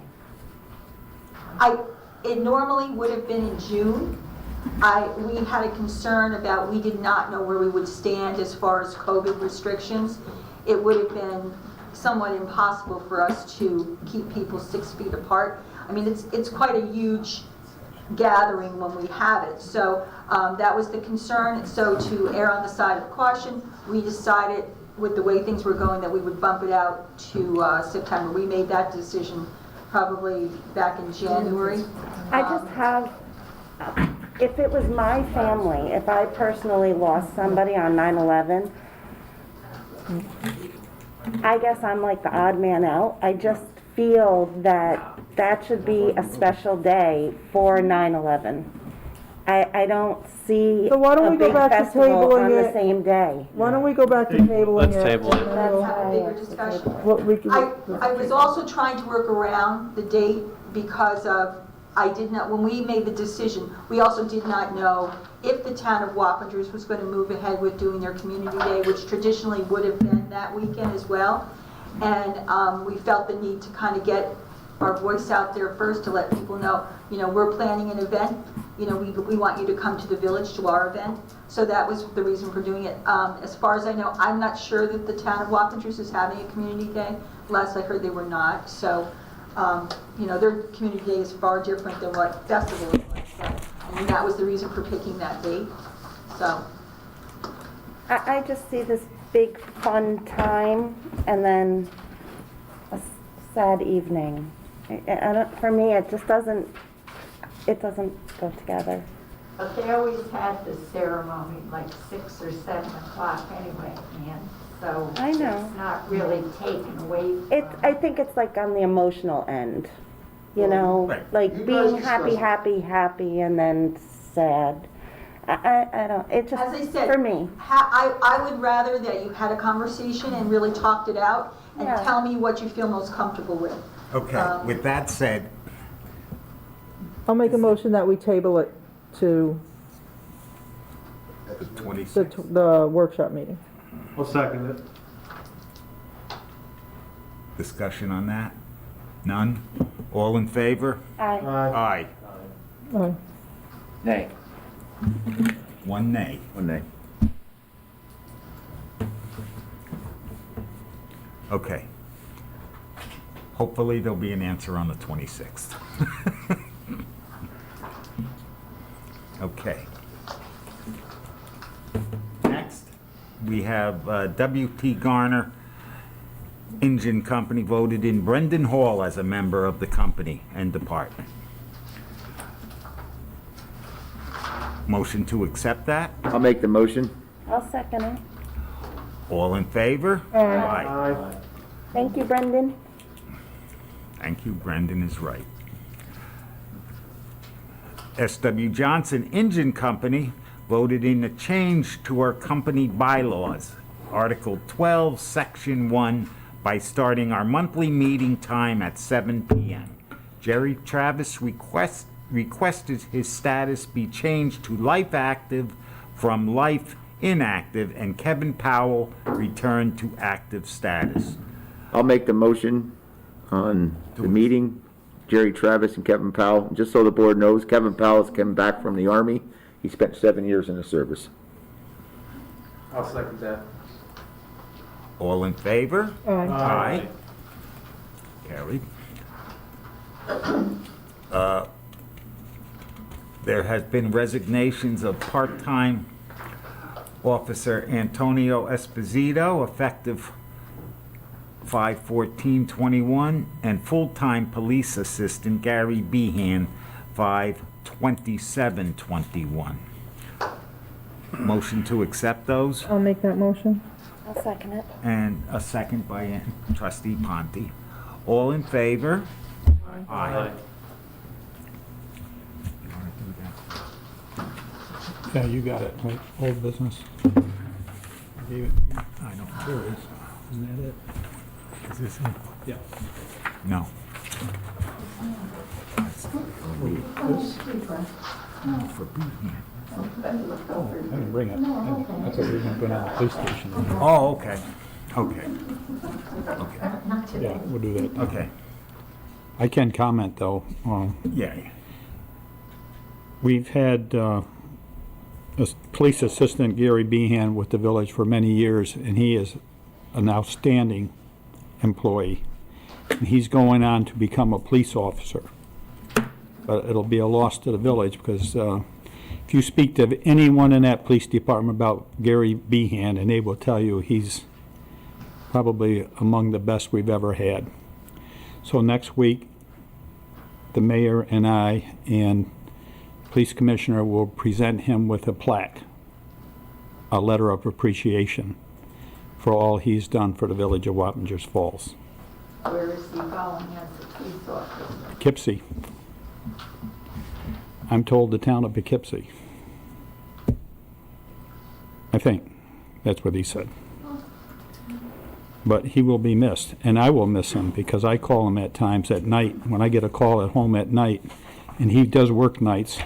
It normally would have been in June. We had a concern about, we did not know where we would stand as far as COVID restrictions. It would have been somewhat impossible for us to keep people 6 feet apart. I mean, it's quite a huge gathering when we have it. So that was the concern. So to err on the side of caution, we decided with the way things were going that we would bump it out to September. We made that decision probably back in January. I just have, if it was my family, if I personally lost somebody on 9/11, I guess I'm like the odd man out. I just feel that that should be a special day for 9/11. I don't see So why don't a we go big back to festival tabling on the it? same day. Why don't we go back to tabling it? Let's table it. and then That's we'll- how Have a I bigger have to discussion. table it. what we can- I was also trying to work around the date because of, I did not, when we made the decision, we also did not know if the town of Wappingers was going to move ahead with doing their community day, which traditionally would have been that weekend as well. And we felt the need to kind of get our voice out there first to let people know, we're planning an event. We want you to come to the village to our event. So that was the reason for doing it. As far as I know, I'm not sure that the town of Wappingers is having a community day. Last I heard, they were not. So, their community day is far different than what festival is like. So, and that was the reason for picking that date. So, I just see this big fun time and then a sad evening. I don't, for me, it just doesn't go together. But they always had the ceremony like 6 or 7 o'clock anyway, and so I know. it's not really taken away from. I think it's like on the emotional end, Right. like You being guys happy, discuss- happy, and then sad. I don't, it just, as I said, for me. I would rather that you had a conversation and really talked it out and Yeah. tell me what you feel most comfortable with. Okay, with that said, I'll make a motion that we table it to the the 26th. the workshop meeting. I'll second it. Discussion on that? None? All in favor? Aye. Aye. Nay. One nay. One nay. Okay. Hopefully there'll be an answer on the 26th. Okay. Next, we have W.T. Garner Engine Company voted in Brendan Hall as a member of the company and department. Motion to accept that? I'll make the motion. I'll second it. All in favor? Aye. Thank you, Brendan. Thank you, Brendan is right. S.W. Johnson Engine Company voted in a change to our company bylaws, Article 12, Section 1, by starting our monthly meeting time at 7 p.m. Jerry Travis requested his status be changed to life active from life inactive, and Kevin Powell returned to active status. I'll make the motion on the meeting, Jerry Travis and Kevin Powell. Just so the board knows, Kevin Powell's come back from the Army. He spent 7 years in the service. I'll second that. All in favor? Aye. Aye. Carried. There has been resignations of part-time Officer Antonio Esposito, effective 5/14/21, and full-time Police Assistant Gary Behan, 5/27/21. Motion to accept those? I'll make that motion. I'll second it. And a second by Trustee Ponte. All in favor? Aye. You wanna do that? Yeah, you got it, right, old business. I gave it to you. I don't. There it is. Isn't that it? Is this it? Yeah. No. For Behan. I can bring it. That's what we're gonna put on the police station. Oh, okay. Okay. Okay. Yeah, we'll do that. Okay. I can comment, though. Yeah. We've had Police Assistant Gary Behan with the village for many years, and he is an outstanding employee. And he's going on to become a police officer. But it'll be a loss to the village because if you speak to anyone in that police department about Gary Behan, and they will tell you he's probably among the best we've ever had. So next week, the mayor and I and police commissioner will present him with a plaque, a letter of appreciation for all he's done for the village of Wappingers Falls. Where is he going as a police officer? Poughkeepsie. I'm told the town of Poughkeepsie. I think. That's what he said. But he will be missed, and I will miss him because I call him at times at night. When I get a call at home at night, and he does work nights,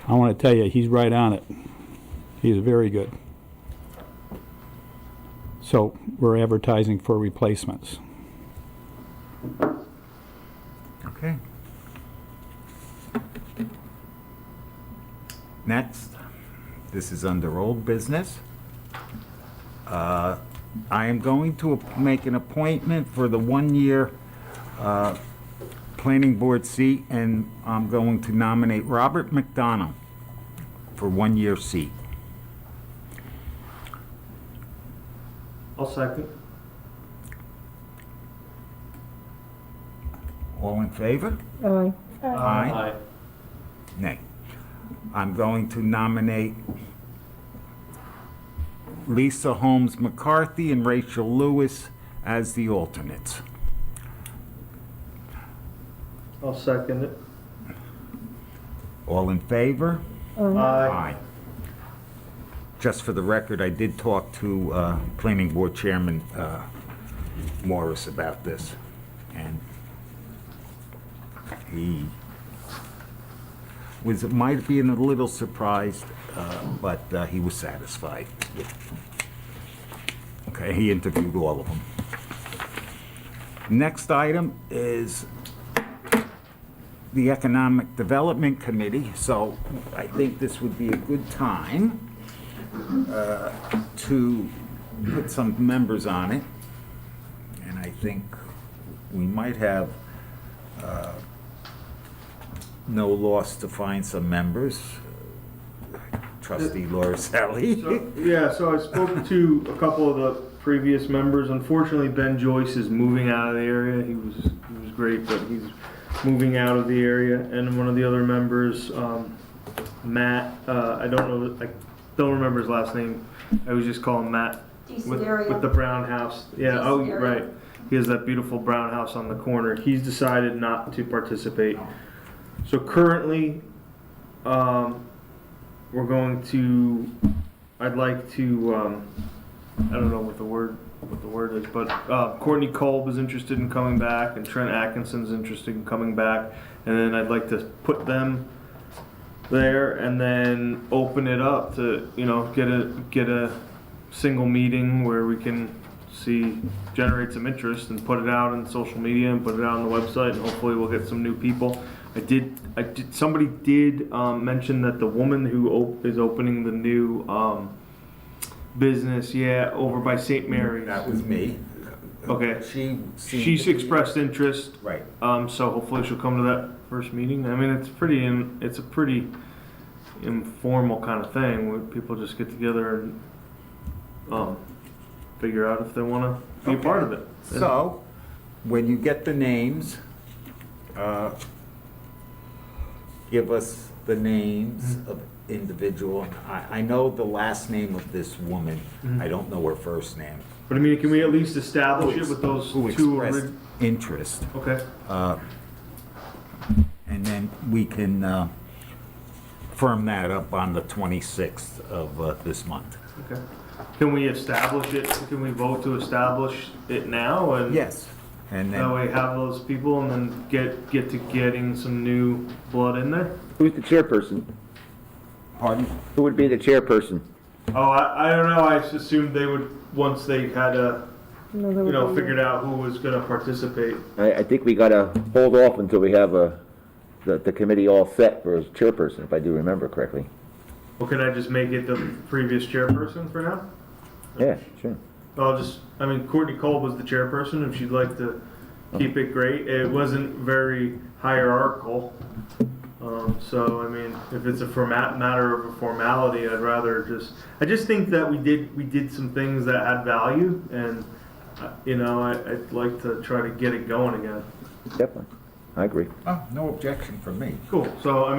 I want to tell you, he's right on it. He's very good. So we're advertising for replacements. Okay. Next, this is under old business. I am going to make an appointment for the one-year planning board seat, and I'm going to nominate Robert McDonald for one-year seat. I'll second. All in favor? Aye. Aye. Nay. I'm going to nominate Lisa Holmes McCarthy and Rachel Lewis as the alternates. I'll second it. All in favor? Aye. Just for the record, I did talk to Planning Board Chairman Morris about this, and he might have been a little surprised, but he was satisfied. Okay, he interviewed all of them. Next item is the Economic Development Committee, so I think this would be a good time to put some members on it, and I think we might have no loss to find some members. Trustee Laura Sally. So I spoke to a couple of the previous members. Unfortunately, Ben Joyce is moving out of the area. He was great, but he's moving out of the area. And one of the other members, Matt, I don't remember his last name. I was just calling Matt with the brown house. Yeah, right. He has that beautiful brown house on the corner. He's decided not to participate. So currently, we're going to, I'd like to, I don't know what the word is, but Courtney Kolb is interested in coming back, and Trent Atkinson's interested in coming back, and then I'd like to put them there and then open it up to, get a single meeting where we can generate some interest and put it out on social media and put it out on the website, and hopefully we'll get some new people. Somebody did mention that the woman who is opening the new business, over by St. Mary's. That was me. Okay. She's expressed interest. Right. So hopefully she'll come to that first meeting. I mean, it's a pretty informal kind of thing where people just get together and figure out if they want to be a part of it. So, when you get the names, give us the names of individual. I know the last name of this woman. I don't know her first name. But I mean, can we at least establish it with those who two? Expressed interest. Okay. And then we can firm that up on the 26th of this month. Okay. Can we establish it? Can we vote to establish it now? And Yes. And That then, way have those people and then get to getting some new blood in there. Who's the chairperson? pardon? Who would be the chairperson? Oh, I don't know. I just assumed they would, once they had figured out who was gonna participate. I think we gotta hold off until we have the committee all set for a chairperson, if I do remember correctly. Well, could I just make it the previous chairperson for now? Yeah, sure. Courtney Cole was the chairperson. If she'd like to keep it, great. It wasn't very hierarchical. If it's a matter of a formality, I just think that we did some things that had value, and I'd like to try to get it going again. Definitely. I agree. Oh, no objection from me. Cool. So I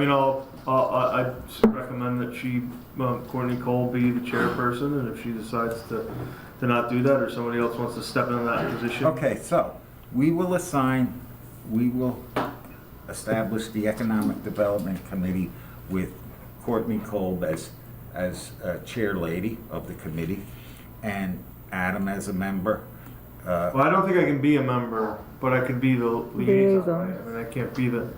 recommend that Courtney Cole be the chairperson, and if she decides to not do that, or somebody else wants to step into that position. Okay, so we will establish the Economic Development Committee with Courtney Kolb as chair lady of the committee, and Adam as a member. Well, I don't think I can be a member, but I could be the liaison. I can't be the.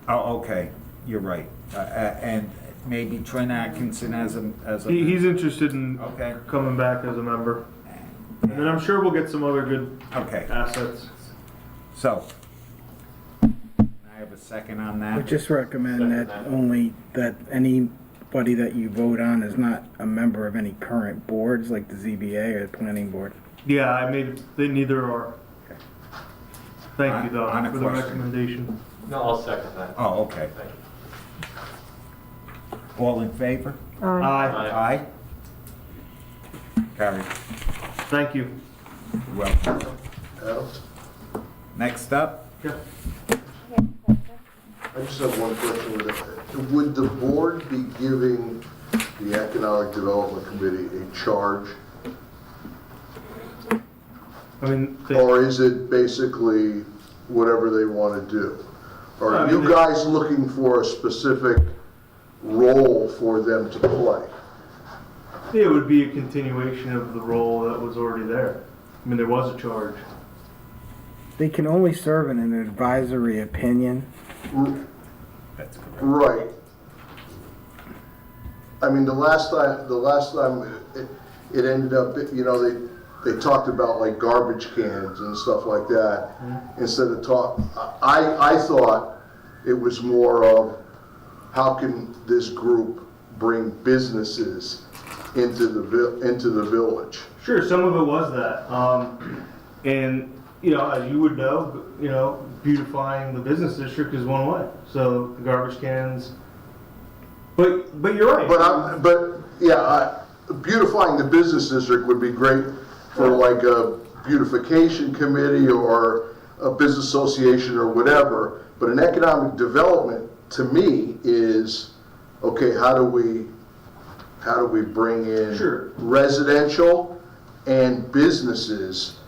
Oh, okay, you're right. And maybe Trent Atkinson as a. He's interested in Okay. coming back as a member, and then I'm sure we'll get some other good Okay, assets. so. I have a second on I that. just recommend that anybody that you vote on is not a member of any current boards, like the ZBA or the planning board. Yeah, they neither are. Thank you, though, On a for the question. recommendation. No, I'll second that. Oh, okay. Thank you. All in favor? Aye. Aye. Carried. Thank you. You're welcome. Adam? Next up, I just have one question with it. Would the board be giving the Economic Development Committee a charge? Or is it basically whatever they want to do? Or are you guys looking for a specific role for them to play? It would be a continuation of the role that was already there. There was a charge. They can only serve in an advisory opinion. that's correct. Right. The last time it ended up, they talked about like garbage cans and stuff like that. Instead of I thought it was more of how can this group bring businesses into the village. Sure, some of it was that. And as you would know, beautifying the business district is one way. So the garbage cans. But you're right. Beautifying the business district would be great for like a beautification committee or a business association or whatever. But an economic development to me is, okay, how do we bring in residential and businesses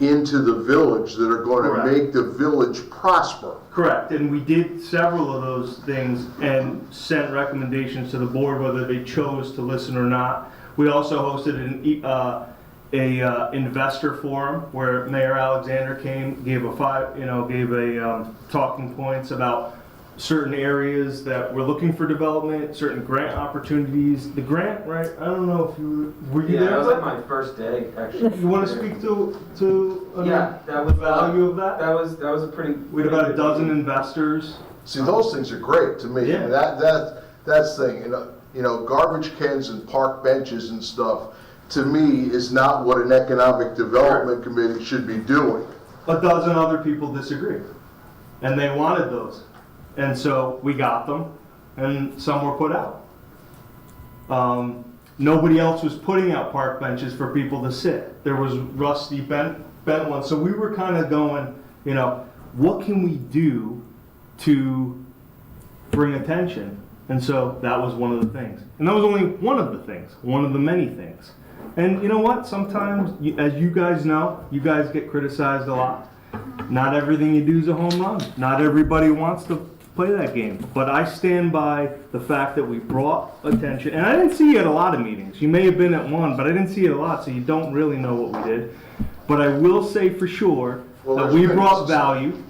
into the village that are going to make the village prosper? Correct, and we did several of those things and sent recommendations to the board whether they chose to listen or not. We also hosted an investor forum where Mayor Alexander came, gave talking points about certain areas that we're looking for development, certain grant opportunities. The grant, right? I don't know if were you there? That was like my first day, actually. You want to speak to that was the value of that? That was a pretty. We had about a dozen investors. See, those things are great to me. Yeah. That's the thing. Garbage cans and park benches and stuff, to me, is not what an economic development committee should be doing. A dozen other people disagree, and they wanted those. And so we got them, and some were put out. Nobody else was putting out park benches for people to sit. There was rusty bent ones. So we were kind of going, what can we do to bring attention? And so that was one of the things. And that was only one of the things, one of the many things. And you know what? Sometimes, as you guys know, you guys get criticized a lot. Not everything you do is a home run. Not everybody wants to play that game. But I stand by the fact that we brought attention. And I didn't see you at a lot of meetings. You may have been at one, but I didn't see you at a lot, so you don't really know what we did. But I will say for sure Well, that there's we been brought some- value,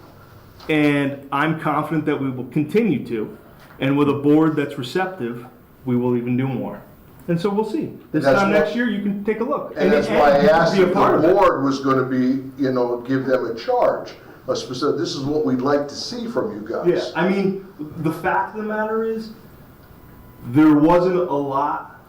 and I'm confident that we will continue to. And with a board that's receptive, we will even do more. And so we'll see. This that's time what- next year, you can take a look. And that's why I you can asked be a if part of the it. board was gonna be, give them a charge, a specific, this is what we'd like to see from you guys. Yeah, I mean, the fact of the matter is, there wasn't a lot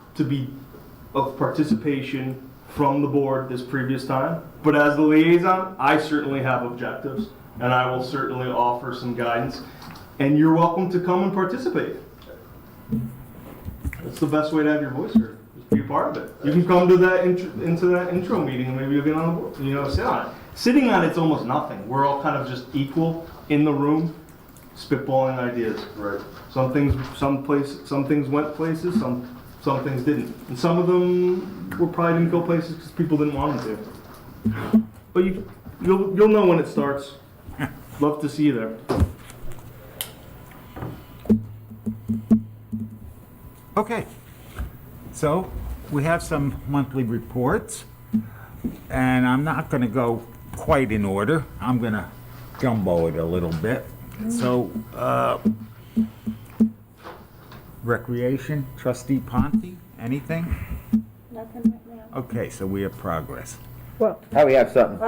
of participation from the board this previous time. But as the liaison, I certainly have objectives, and I will certainly offer some guidance. And you're welcome to come and participate. That's the best way to have your voice heard. Just be a part of it. You can come to that into that intro meeting, and maybe you'll get on the board. Sit on it. Sitting on it's almost nothing. We're all kind of just equal in the room, spitballing ideas. Right. Some things went places, some things didn't, and some of them were probably didn't go places because people didn't want them to. But you'll know when it starts. Love to see you there. Okay, so we have some monthly reports, and I'm not going to go quite in order. I'm going to jumbo it a little bit. So, Recreation, Trustee Ponte, anything? Nothing right now. Okay, so we have progress. Well, How we have something?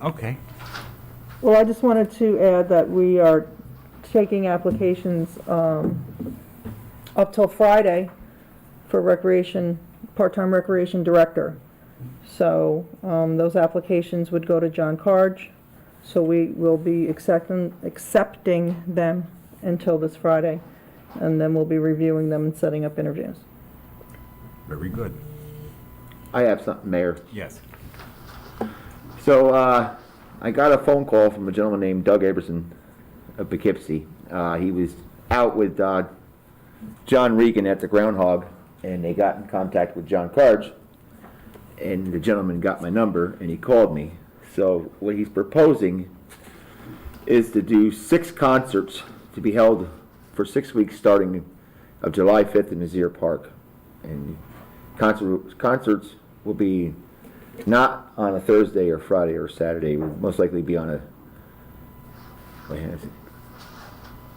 Okay, well, I just wanted to add that we are taking applications up till Friday for recreation, part-time recreation director. So those applications would go to John Carge. So we will be accepting them until this Friday, and then we'll be reviewing them and setting up interviews. very good. I have something, Mayor. Yes. So, I got a phone call from a gentleman named Doug Aberson of Poughkeepsie. He was out with, John Regan at the Groundhog, and they got in contact with John Carge, and the gentleman got my number, and he called me. So, what he's proposing is to do 6 concerts to be held for 6 weeks starting of July 5th in Nazir Park. And concerts will be not on a Thursday or Friday or Saturday. It will most likely be on a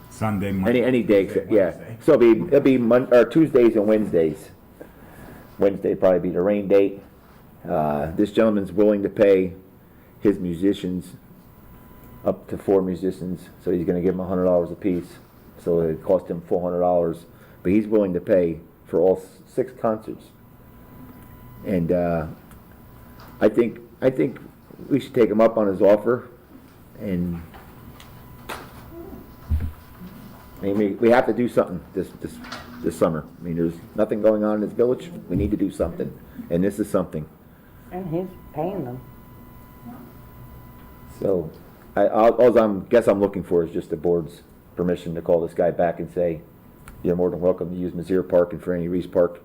Sunday, Monday. any day, yeah. Wednesday. So it'll be Tuesdays and Wednesdays. Wednesday will probably be the rain date. This gentleman's willing to pay his musicians up to 4 musicians, so he's going to give them $100 a piece. So it cost him $400, but he's willing to pay for all 6 concerts. And I think we should take him up on his offer, and I mean, we have to do something this summer. I mean, there's nothing going on in this village. We need to do something, and this is something. And he's paying them. So, guess I'm looking for is just the board's permission to call this guy back and say, you're more than welcome to use Nazir Park and Franny Reese Park.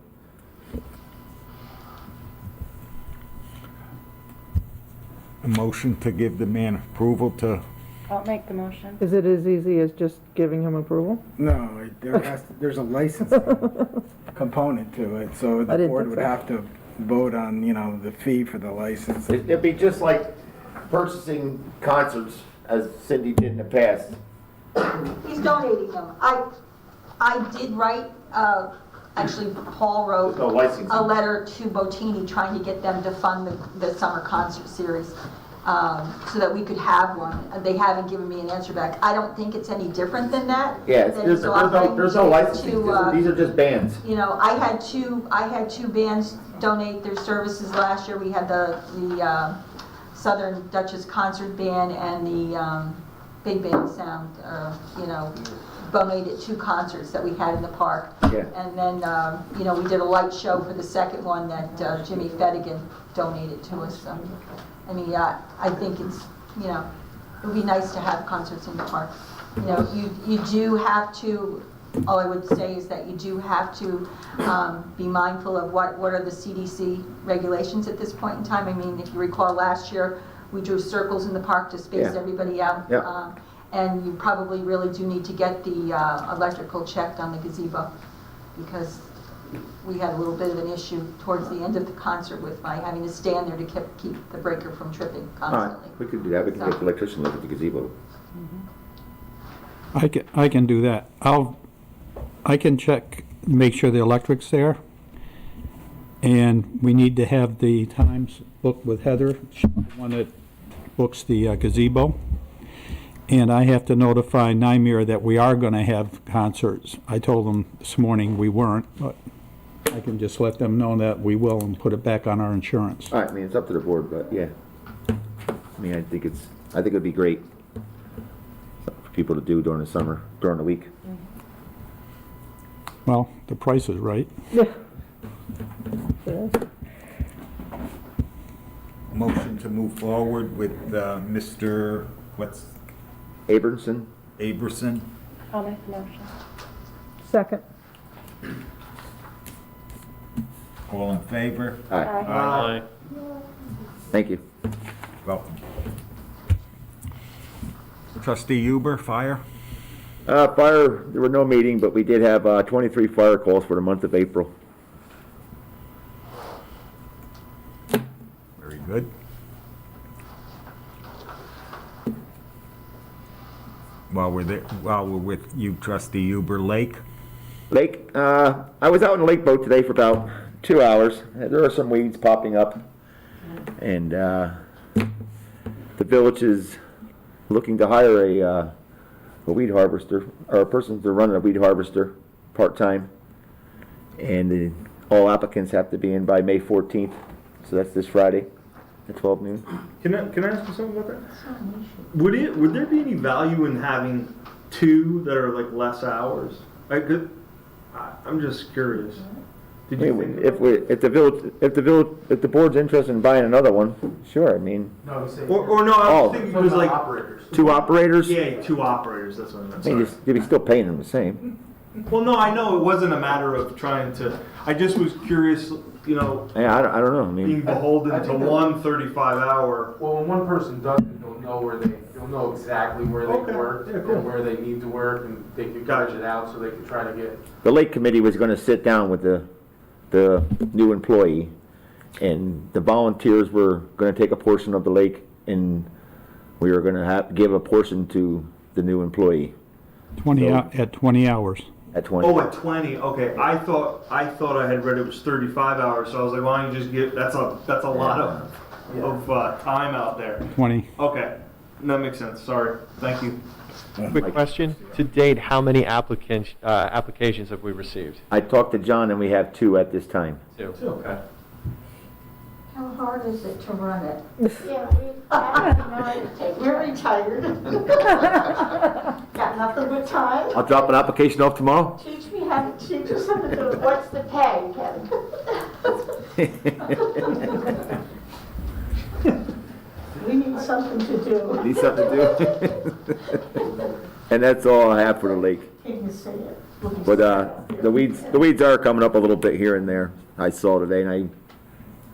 A motion to give the man approval to, I'll make the motion. Is it as easy as just giving him approval? No, there's a license component to it, so I the didn't board think would so. have to vote on, the fee for the license. It'd be just like purchasing concerts, as Cindy did in the past. He's donating them. I did write, actually, Paul wrote There's no licensing. a letter to Botini trying to get them to fund the summer concert series, so that we could have one. They haven't given me an answer back. I don't think it's any different than that. Yeah, that there's he's offering no licensing. to, These are just bands. I had two bands donate their services last year. We had the Southern Duchess Concert Band and the Big Band Sound, donated 2 concerts that we had in the park. Yeah. And then, we did a light show for the second one that Jimmy Fedigan donated to us. I mean, I think it's, it would be nice to have concerts in the park. You do have to, all I would say is that you do have to be mindful of what are the CDC regulations at this point in time. I mean, if you recall last year, we drew circles in the park to space Yeah. everybody out. Yeah. And you probably really do need to get the electrical checked on the gazebo, because we had a little bit of an issue towards the end of the concert with my having to stand there to keep the breaker from tripping All right, constantly. we could do that. We can get the electrician to look at the gazebo. I can do that. I can check, make sure the electric's there. And we need to have the times booked with Heather, she's the one that books the gazebo. And I have to notify Nymir that we are gonna have concerts. I told them this morning we weren't, but I can just let them know that we will and put it back on our insurance. All right, I mean, it's up to the board, but yeah. I mean, I think it'd be great for people to do during the summer, during the week. Well, the price is right. Motion to move forward with Mr. Abramson? Aberson. I'll make the motion. Second. All in favor? Aye. Thank you. Welcome. Trustee Huber, fire? Fire, there were no meeting, but we did have 23 fire calls for the month of April. Very good. While we're with you, Trustee Huber, Lake? Lake, I was out in the lake boat today for about 2 hours. There are some weeds popping up. And the village is looking to hire a weed harvester, or a person to run a weed harvester part-time. And all applicants have to be in by May 14th. So that's this Friday at 12 noon. Can I ask you something about that? Would there be any value in having two that are like less hours? I'm just curious. Did you think If the board's interested in buying another one, sure. I mean, No, he's saying. or no, I was thinking it was like Operators. 2 operators. yeah, two operators. That's what I meant. I mean, Sorry. you'd be still paying them the same. Well, no, I know it wasn't a matter of trying to. I just was curious, you know, Yeah, I don't know. I being mean, beholden I to think that- one 35-hour. Well, when one person does it, they'll know exactly where they Okay. work Yeah, cool. and where they need to work, and they can Gotcha. gauge it out so they can try to get. the lake committee was going to sit down with the new employee, and the volunteers were going to take a portion of the lake, and we were going to give a portion to the new employee 20 at 20 hours. at 20. Oh, at 20. Okay, I thought I had read it was 35 hours. So I was like, why don't you just give? That's a lot of time out there. 20. Okay, that makes sense. Sorry. Thank you. Quick question. To date, how many applications have we received? I talked to John, and we have 2 at this time. Two. Okay. How hard is it to run it? Yeah, We're retired. Got nothing but time. I'll drop an application off tomorrow. Teach us how to do it. What's the pay, Kevin? We need something to do. Need something to do. And that's all I have for the lake. Can you say it? But the weeds are coming up a little bit here and there. I saw today, and I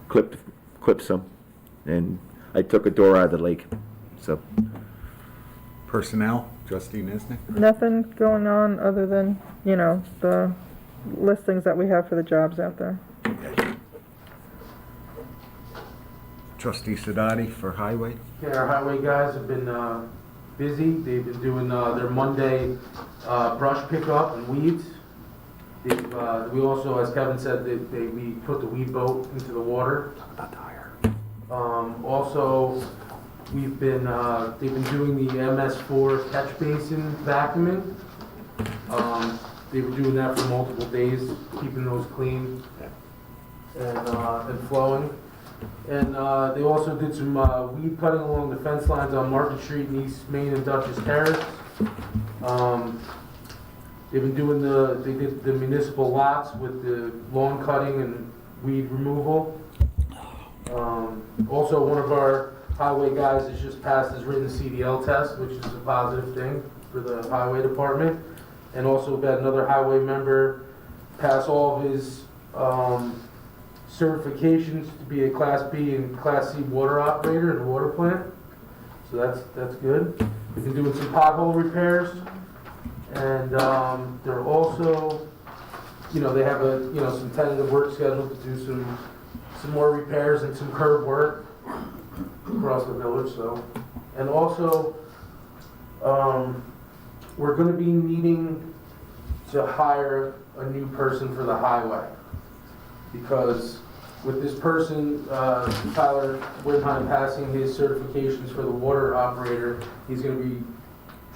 clipped some, and I took a door out of the lake. So Personnel, Trustee Niznik? Nothing going on other than, the listings that we have for the jobs out there. Trustee Sidoti for Highway? Yeah, our highway guys have been busy. They've been doing their Monday brush pickup and weeds. We also, as Kevin said, we put the weed boat into the water. Also, they've been doing the MS4 catch basin vacuuming. They were doing that for multiple days, keeping those clean and flowing. And they also did some weed cutting along the fence lines on Market Street in East Main and Dutchess Terrace. They've been doing they did the municipal lots with the lawn cutting and weed removal. Also, one of our highway guys has just passed his written CDL test, which is a positive thing for the highway department. And also, we've had another highway member pass all of his certifications to be a Class B and Class C water operator in a water plant. So that's good. We've been doing some pothole repairs. And they're also you know, they have some tentative work scheduled to do some more repairs and some curb work across the village, so. And also, we're gonna be needing to hire a new person for the highway. Because with this person, Tyler Windheim passing his certifications for the water operator, he's gonna be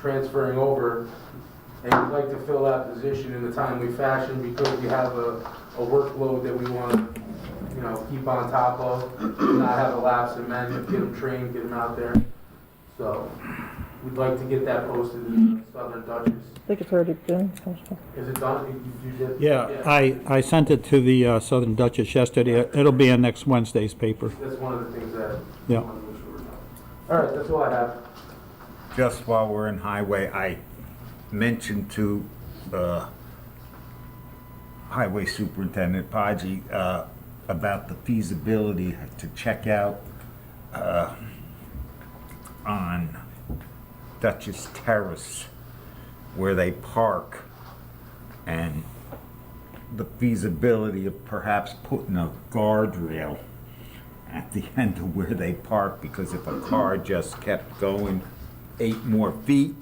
transferring over. And we'd like to fill that position in a timely fashion because we have a workload that we wanna, keep on top of, not have a lapse in men, get them trained, get them out there. So, we'd like to get that posted in Southern Dutchess. I think it's already been posted. Is it done? You did? Yeah, I sent it to the Southern Dutchess yesterday. It'll be in next Wednesday's paper. That's one of the things that Yeah. I want to make sure we're done. All right, that's all I have. Just while we're in highway, I mentioned to Highway Superintendent Paggi about the feasibility to check out on Dutchess Terrace where they park, and the feasibility of perhaps putting a guardrail at the end of where they park, because if a car just kept going 8 more feet,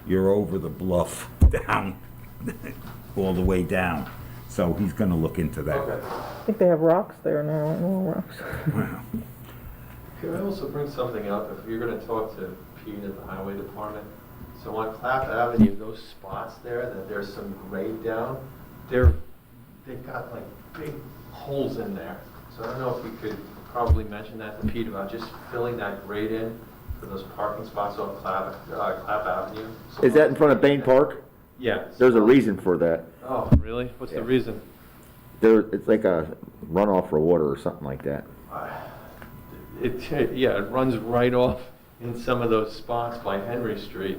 you're over the bluff down, all the way down. So he's gonna look into that. Okay. I think they have rocks there now, more rocks. Wow. Could I also bring something up, if you're gonna talk to Pete at the highway department? So on Clap Avenue, those spots there, that there's some grade down, they've got like big holes in there. So I don't know if you could probably mention that to Pete about just filling that grade in for those parking spots on Clap Avenue. Is that in front of Bain Park? Yeah. There's a reason for that. Oh, really? What's the reason? It's like a runoff for water or something like that. It runs right off in some of those spots by Henry Street.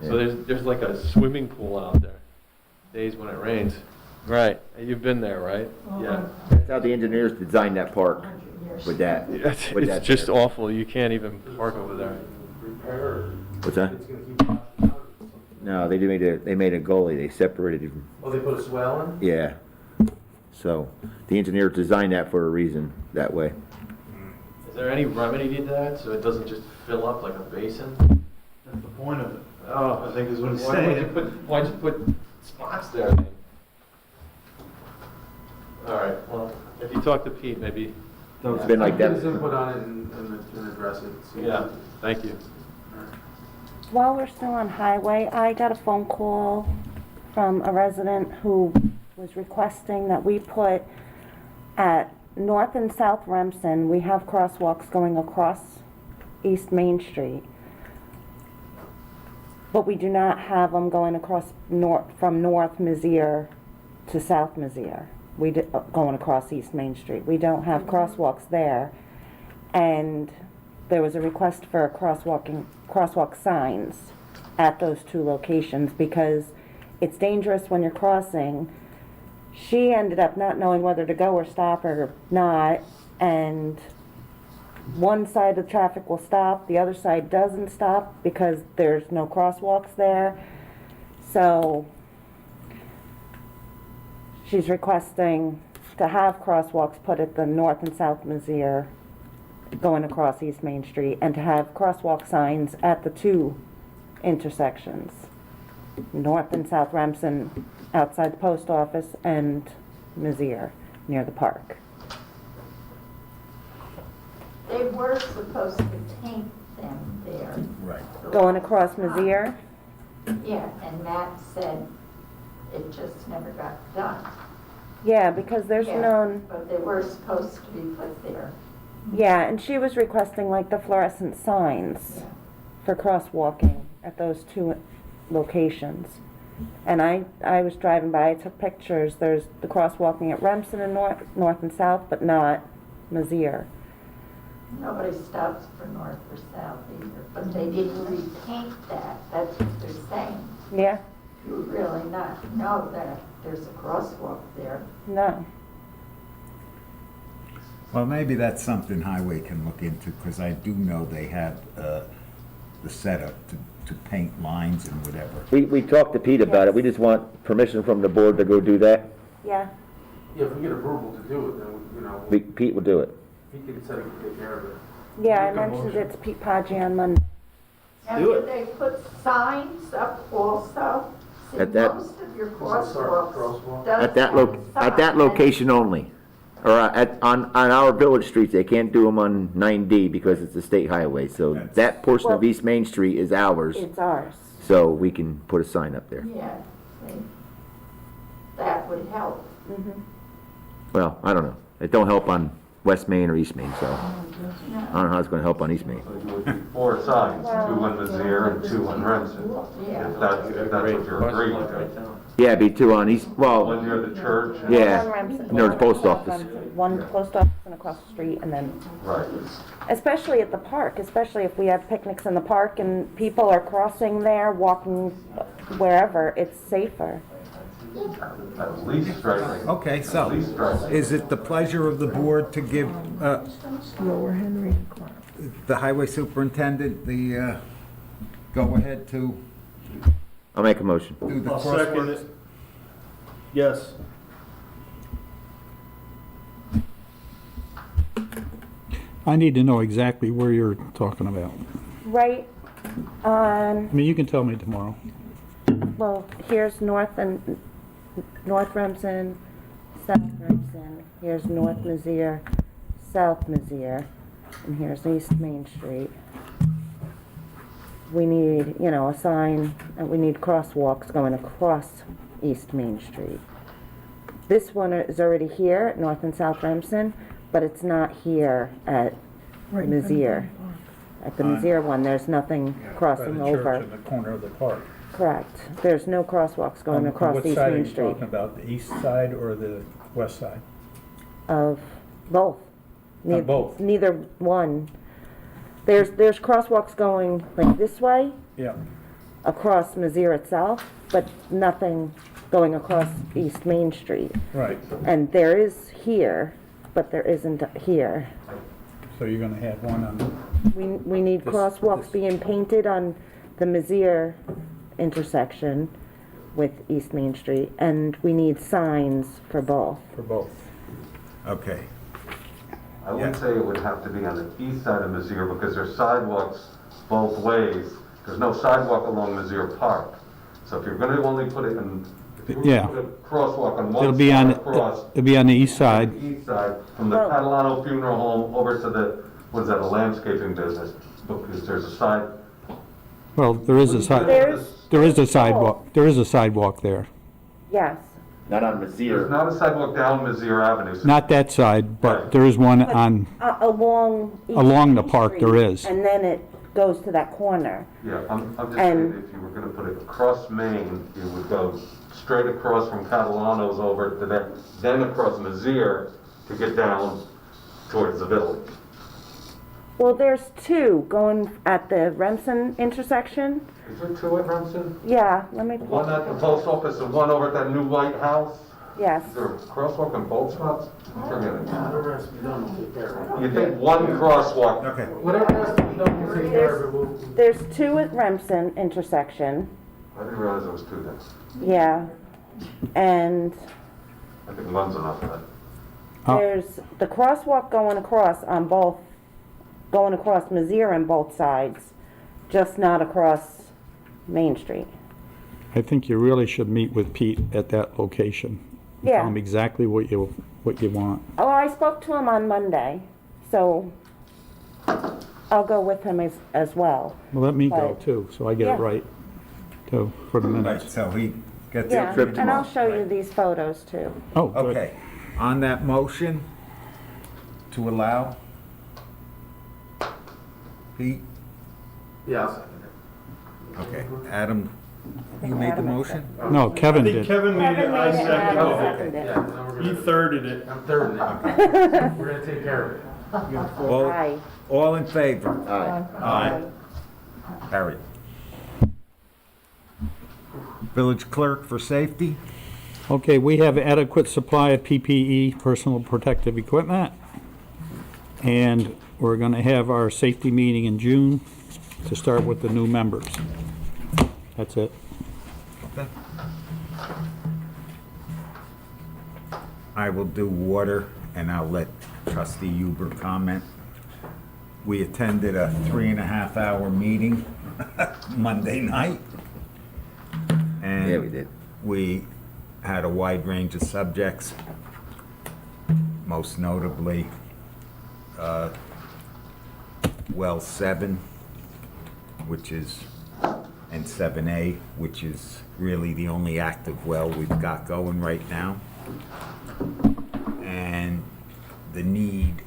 So there's like a swimming pool out there, days when it rains. Right, you've been there, right? Yeah. That's how the engineers designed that park with that. It's just awful, you can't even park over there. What's that? No, they made a gully, they separated it. Oh, they put a swell in? Yeah. So, the engineers designed that for a reason, that way. Is there any remedy to that, so it doesn't just fill up like a basin? That's the point of it. Oh, I think is what he's why'd saying. you put spots there then? All right, well, if you talk to Pete, maybe. It's been like Get that. his input on it and address it. See Yeah, thank you. While we're still on highway, I got a phone call from a resident who was requesting that we put at North and South Remsen, we have crosswalks going across East Main Street. But we do not have them going across from North Mizzier to South Mizzier. Going across East Main Street. We don't have crosswalks there. And there was a request for crosswalk signs at those 2 locations because it's dangerous when you're crossing. She ended up not knowing whether to go or stop or not, and one side of the traffic will stop, the other side doesn't stop because there's no crosswalks there. So she's requesting to have crosswalks put at the North and South Mizzier going across East Main Street, and to have crosswalk signs at the 2 intersections, North and South Remsen outside the post office and Mizzier near the park. They were supposed to paint them there. Right. Going across Mizzier? Yeah, and Matt said it just never got done. Yeah, because there's Yeah, known, but they were supposed to be put there. yeah, and she was requesting like the fluorescent signs Yeah. for crosswalking at those 2 locations. And I was driving by, I took pictures, there's the crosswalking at Remsen and North and South, but not Mizzier. Nobody stops for north or south either, but they didn't repaint that, that's what they're saying. Yeah? You really not know that there's a crosswalk there. No. Well, maybe that's something Highway can look into, because I do know they have the setup to paint lines and whatever. We talked to Pete about it, we just want permission from the board to go do that. Yeah, Yeah, if we get approval to do it, then, Pete will do it. he can said he can take care of it. yeah, I Make a mentioned motion. it to Pete Podgy on Monday. Now, Do do it. they put signs up also? See, At that- most of your Crosswalk. crosswalks At that does at that have location only. Or on our village streets, they can't do them on 9D because it's a state highway, so that portion of Well- East Main Street is ours, It's ours. so we can put a sign up there. signs. Yeah, see, that would help. Well, I don't know, it don't help on West Main or East Main, so I don't know how it's gonna help on East Main. Four signs, 2 on Mizzier and 2 on Remsen. If that's what you're agreeing to. Yeah, it'd be 2 on East, well, One near the church. yeah, One Remsen, near the one post across office. Remsen, One post office and across the street, and then, Right. especially at the park, especially if we have picnics in the park and people are crossing there, walking wherever, it's safer. At least striking. Okay, so, At least striking. is it the pleasure of the board to give Lower Henry and Clark. the highway superintendent the go-ahead to I'll make a motion. do the I'll second crossworks? it. Yes. I need to know exactly where you're talking about. Right on, I mean, you can tell me tomorrow. well, here's North Remsen, South Remsen, here's North Mizzier, South Mizzier, and here's East Main Street. We need, a sign, and we need crosswalks going across East Main Street. This one is already here at North and South Remsen, but it's not here at Right in front of Mizzier. the park. At the Mizzier one, there's nothing crossing over. in the corner of the park. Correct. There's no crosswalks going across East Main Street. about, the east side or the west side? Of both. Both. Neither one. There's crosswalks going like this way, Yeah. across Mizzier itself, but nothing going across East Main Street. Right, And there is here, but there isn't here. so you're gonna have one on, We need crosswalks being painted on the Mizzier intersection with East Main Street, and we need signs for both. for both. Okay, I would say it would have to be on the east side of Mizzier because there's sidewalks both ways. There's no sidewalk along Mizzier Park. So if you're gonna only put it in, if you Yeah. put a crosswalk on It'll one be on, side across, it'll be on the east side. the east side, from the Well- Catalano Funeral Home over to the, what is that, a landscaping business? Because there's a side. Well, there is a there is a sidewalk, there is a sidewalk there. Yes. Not on There's Mizzier. not a sidewalk down Mizzier Avenue. So Not that side, Right. but there is one on, Along East Along the Main park, there Street, is. And then it goes to that corner. Yeah, I'm just And- saying if you were gonna put it across Main, you would go straight across from Catalano's over to that, then across Mizzier to get down towards the village. Well, there's two going at the Remsen intersection. Is there 2 at Remsen? Yeah, let me. One at the post office and one over at that new white house? Yes. Is there a crosswalk in both spots? Forget it. Whatever has to be done, we'll take care of it. You think one crosswalk? okay. Whatever has to be done, we'll take care of it. We'll- There's two at Remsen intersection. I didn't realize there was 2 then. Yeah. And I think one's enough of that. Oh. there's the crosswalk going across Mizzier on both sides, just not across Main Street. I think you really should meet with Pete at that location. And Yeah. Tell him exactly what you want. Oh, I spoke to him on Monday, so I'll go with him as well. Well, let me go Right. too, so I get Yeah. it right, too, for the Right, minutes. so he gets Yeah, it. trip and tomorrow. I'll show you these photos too. Oh, good. Okay, on that motion to allow Pete, Yeah, I'll second it. okay, Adam, you made the motion? No, Kevin I think did. Kevin made it, I Kevin made it, and I seconded seconded it. it. Yeah, then we're He gonna, thirded it. I'm third now. We're gonna take care of it. All, Aye. all in favor? Aye. Aye. Carried. Village clerk for safety? Okay, we have adequate supply of PPE, personal protective equipment. And we're gonna have our safety meeting in June to start with the new members. That's it. I will do water, and I'll let trustee Huber comment. We attended a 3.5-hour meeting Monday night. And Yeah, we did. we had a wide range of subjects, most notably well 7, which is, and 7A, which is really the only active well we've got going right now, and the need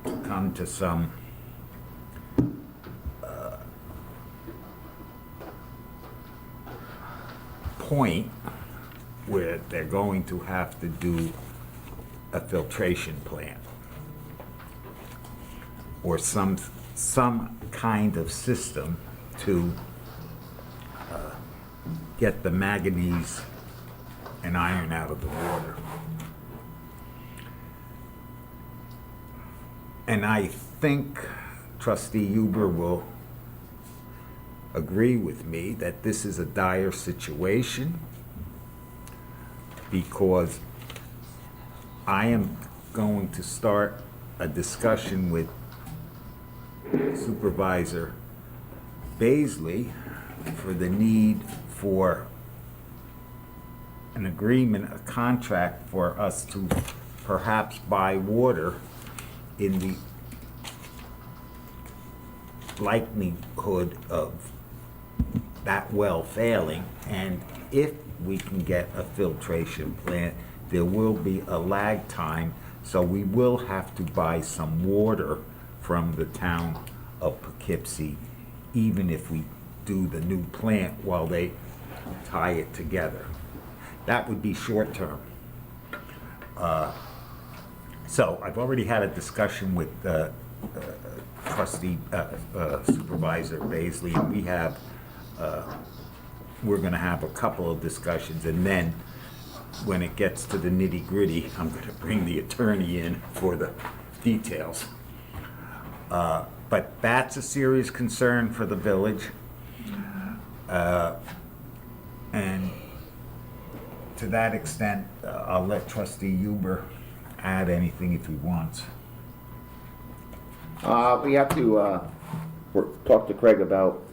to come to some point where they're going to have to do a filtration plant or some kind of system to get the manganese and iron out of the water. And I think trustee Huber will agree with me that this is a dire situation, because I am going to start a discussion with Supervisor Baisley for the need for an agreement, a contract for us to perhaps buy water in the likelihood of that well failing. And if we can get a filtration plant, there will be a lag time, so we will have to buy some water from the town of Poughkeepsie, even if we do the new plant while they tie it together. That would be short term. So I've already had a discussion with Supervisor Baisley, and we're gonna have a couple of discussions, and then when it gets to the nitty gritty, I'm gonna bring the attorney in for the details. But that's a serious concern for the village. And to that extent, I'll let trustee Huber add anything if he wants. We have to talk to Craig about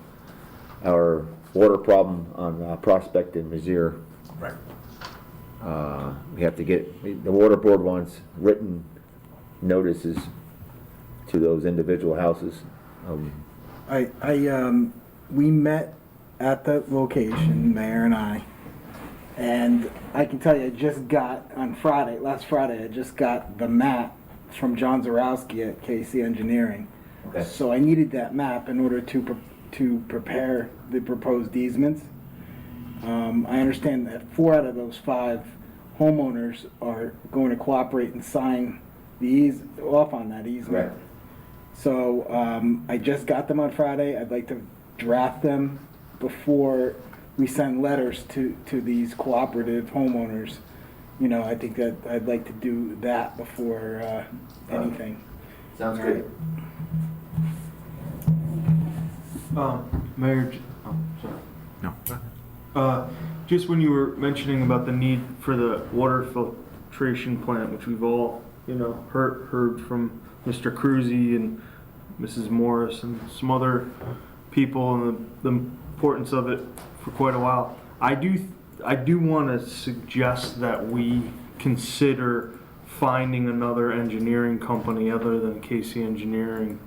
our water problem on Prospect and Mizzier. Right. We have to get, the water board wants written notices to those individual houses. We met at the location, Mayor and I, and I can tell you, I just got, last Friday, I just got the map from John Zarowski at KC Engineering. Okay. So I needed that map in order to prepare the proposed easements. I understand that 4 out of those 5 homeowners are going to cooperate and sign off on that easement. Right. So I just got them on Friday. I'd like to draft them before we send letters to these cooperative homeowners. You know, I think that I'd like to do that before anything. Sounds great. Mayor, No. just when you were mentioning about the need for the water filtration plant, which we've all, heard from Mr. Cruzy and Mrs. Morris and some other people, and the importance of it for quite a while. I do want to suggest that we consider finding another engineering company other than KC Engineering,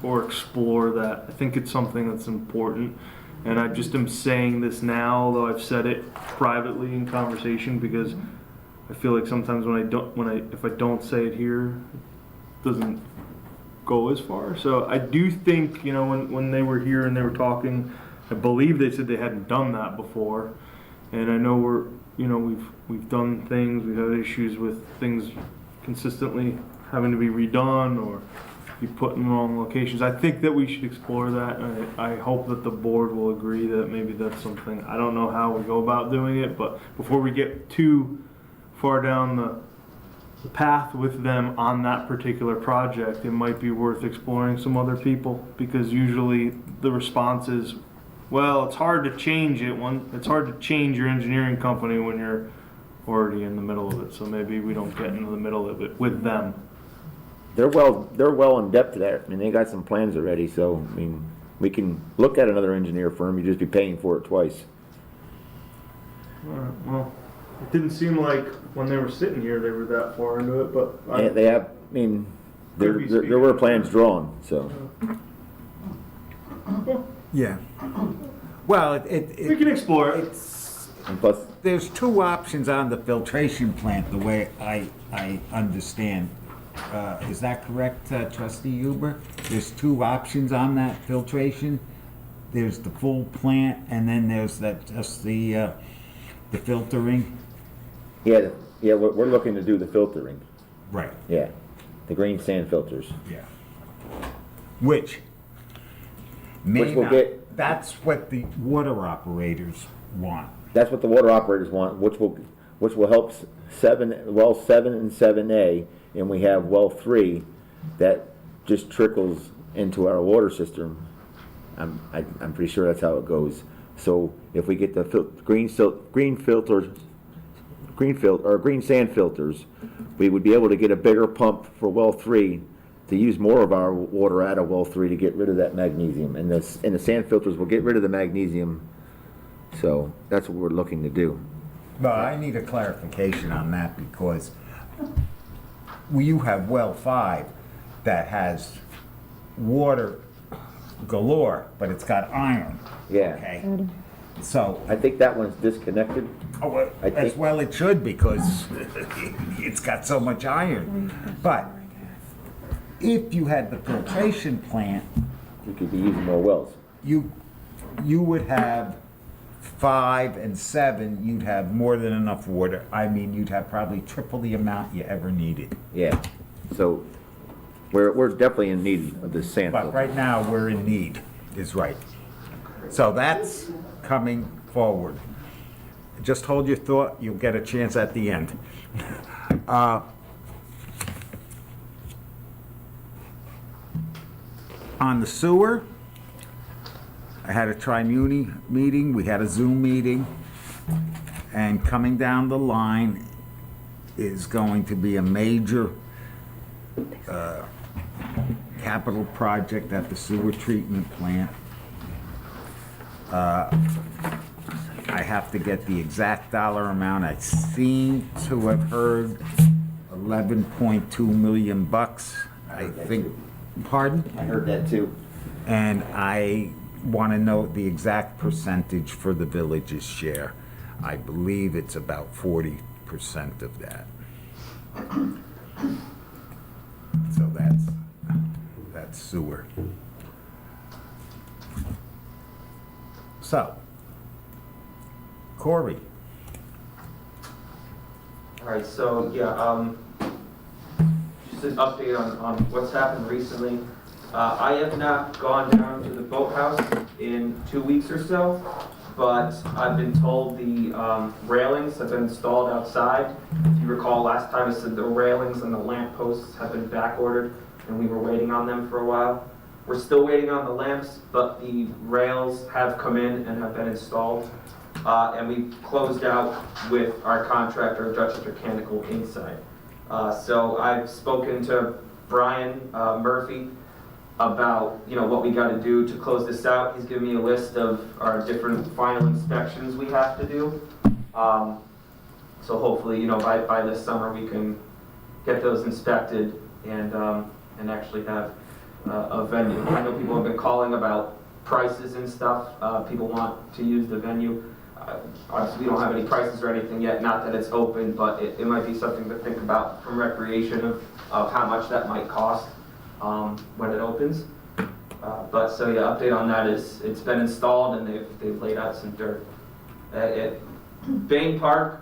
or explore that. I think it's something that's important, and I just am saying this now, although I've said it privately in conversation, because I feel like sometimes if I don't say it here, it doesn't go as far. So I do think, when they were here and they were talking, I believe they said they hadn't done that before. And I know we've done things, we've had issues with things consistently having to be redone or be put in the wrong locations. I think that we should explore that, and I hope that the board will agree that maybe that's something. I don't know how we go about doing it, but before we get too far down the path with them on that particular project, it might be worth exploring some other people, because usually the response is, Well, it's hard to change it it's hard to change your engineering company when you're already in the middle of it, so maybe we don't get into the middle of it with them. They're well in depth there. I mean, they got some plans already, so, I mean, we can look at another engineer firm, you just be paying for it twice. Alright, well, it didn't seem like when they were sitting here, they were that far into it, but They have, I mean, there Could be were plans drawn, so. Yeah. Well, we can explore it. And plus, there's two options on the filtration plant, the way I understand. Is that correct, Trustee Huber? There's two options on that filtration. There's the full plant, and then there's just the filtering. yeah, we're looking to do the filtering, Right. yeah. The green sand filters. Yeah. Which may Which will not- get- that's what the water operators want. That's what the water operators want, which will help well 7 and 7A, and we have well 3 that just trickles into our water system. I'm pretty sure that's how it goes. So if we get the green sand filters, we would be able to get a bigger pump for well 3 to use more of our water out of well 3 to get rid of that magnesium. And the sand filters will get rid of the magnesium. So that's what we're looking to do. Well, I need a clarification on that because you have well 5 that has water galore, but it's got iron. Yeah. Okay. So, I think that one's disconnected. oh, well, I as think- well it should because it's got so much iron. But if you had the filtration plant, You could be using more wells. you would have 5 and 7, you'd have more than enough water. I mean, you'd have probably triple the amount you ever needed. Yeah. So we're definitely in need of this sand But filter. right now, we're in need, is right. So that's coming forward. Just hold your thought, you'll get a chance at the end. On the sewer, I had a tri-muni meeting, we had a Zoom meeting, and coming down the line is going to be a major capital project at the sewer treatment plant. I have to get the exact dollar amount. I seem to have heard 11.2 million bucks, I think. Pardon? I heard that too. And I want to know the exact percentage for the village's share. I believe it's about 40% of that. So that's sewer. So, Corey. All right, so, yeah, just an update on what's happened recently. I have not gone down to the boathouse in 2 weeks or so, but I've been told the railings have been installed outside. If you recall, last time I said the railings and the lamp posts have been back ordered, and we were waiting on them for a while. We're still waiting on the lamps, but the rails have come in and have been installed. And we closed out with our contractor, Dutchess Mechanical, inside. So I've spoken to Brian Murphy about, you know, what we got to do to close this out. He's given me a list of our different final inspections we have to do. So hopefully, you know, by this summer we can get those inspected and actually have a venue. I know people have been calling about prices and stuff. People want to use the venue. Obviously, we don't have any prices or anything yet, not that it's open, but it might be something to think about from recreation of how much that might cost when it opens. But so yeah, update on that is it's been installed and they've laid out some dirt. At Bain Park,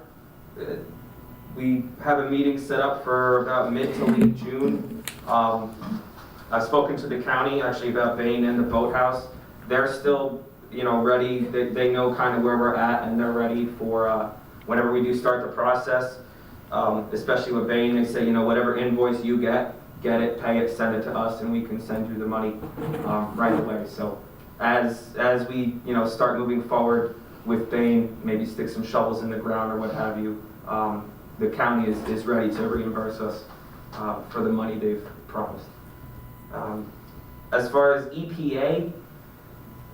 we have a meeting set up for about mid to late June. I've spoken to the county actually about Bain and the boathouse. They're still, you know, ready. They know kind of where we're at, and they're ready for whenever we do start the process. Especially with Bain, they say, you know, whatever invoice you get it, pay it, send it to us, and we can send you the money right away. So as we, start moving forward with Bain, maybe stick some shovels in the ground or what have you, the county is ready to reimburse us for the money they've promised. As far as EPA,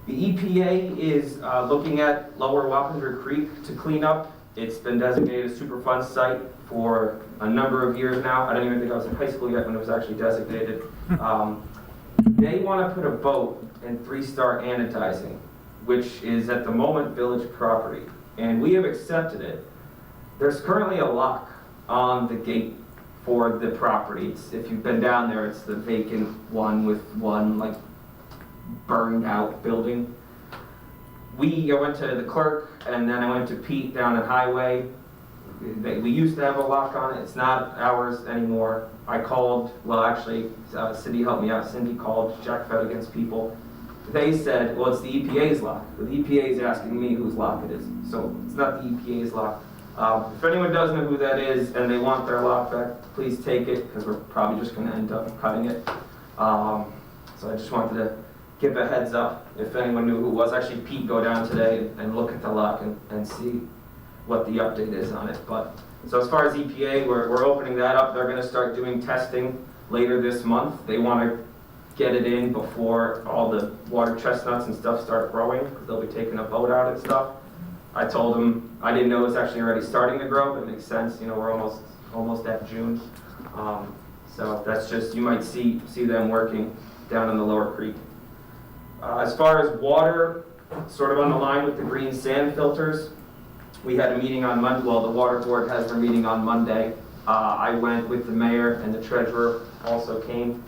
the EPA is looking at Lower Wappinger Creek to clean up. It's been designated a Superfund site for a number of years now. I don't even think I was in high school yet when it was actually designated. They want to put a boat in 3-star anodizing, which is at the moment village property, and we have accepted it. There's currently a lock on the gate for the property. If you've been down there, it's the vacant one with one like burned out building. I went to the clerk, and then I went to Pete down at Highway. We used to have a lock on it. It's not ours anymore. I called, well actually, Cindy helped me out. Cindy called Jack Fed Against People. They said, well, it's the EPA's lock. The EPA is asking me whose lock it is. So it's not the EPA's lock. If anyone does know who that is and they want their lock back, please take it, because we're probably just going to end up cutting it. So I just wanted to give a heads up if anyone knew who it was. Actually, Pete, go down today and look at the lock and see what the update is on it. But so as far as EPA, we're opening that up. They're going to start doing testing later this month. They want to get it in before all the water chestnuts and stuff start growing, because they'll be taking a boat out and stuff. I told them I didn't know it was actually already starting to grow, but it makes sense. We're almost at June. So that's just, you might see them working down in the Lower Creek. As far as water, sort of on the line with the green sand filters, we had a meeting on Monday. Well, the water board has their meeting on Monday. I went with the mayor, and the treasurer also came.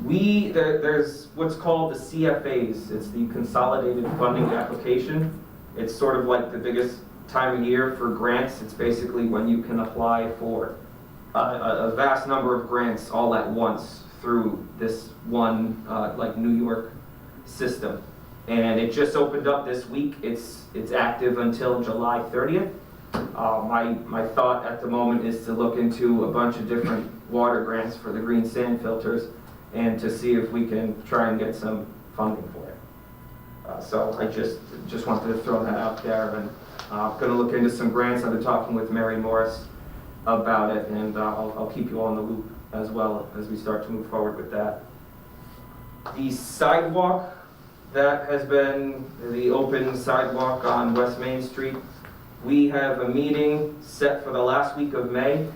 There's what's called the CFAs. It's the Consolidated Funding Application. It's sort of like the biggest time of year for grants. It's basically when you can apply for a vast number of grants all at once through this one like New York system. And it just opened up this week. It's active until July 30th. My thought at the moment is to look into a bunch of different water grants for the green sand filters and to see if we can try and get some funding for it. So I just wanted to throw that out there, and I'm going to look into some grants. I've been talking with Mary Morris about it, and I'll keep you all in the loop as well as we start to move forward with that. The sidewalk that has been the open sidewalk on West Main Street, we have a meeting set for the last week of May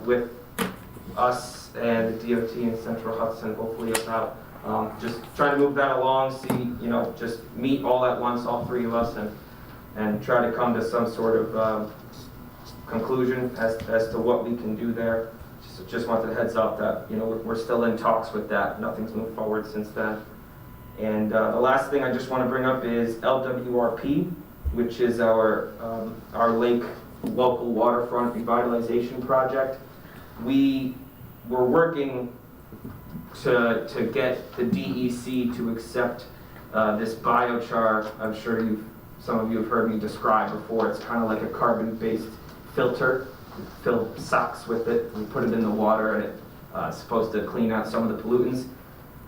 with us and DOT and Central Hudson, hopefully about just trying to move that along, see, just meet all at once, all three of us, and try to come to some sort of conclusion as to what we can do there. Just wanted a heads up that, we're still in talks with that. Nothing's moved forward since then. And the last thing I just want to bring up is LWRP, which is our lake local waterfront revitalization project. We were working to get the DEC to accept this biochar. I'm sure some of you have heard me describe before. It's kind of like a carbon-based filter. We fill socks with it, we put it in the water, and it's supposed to clean out some of the pollutants.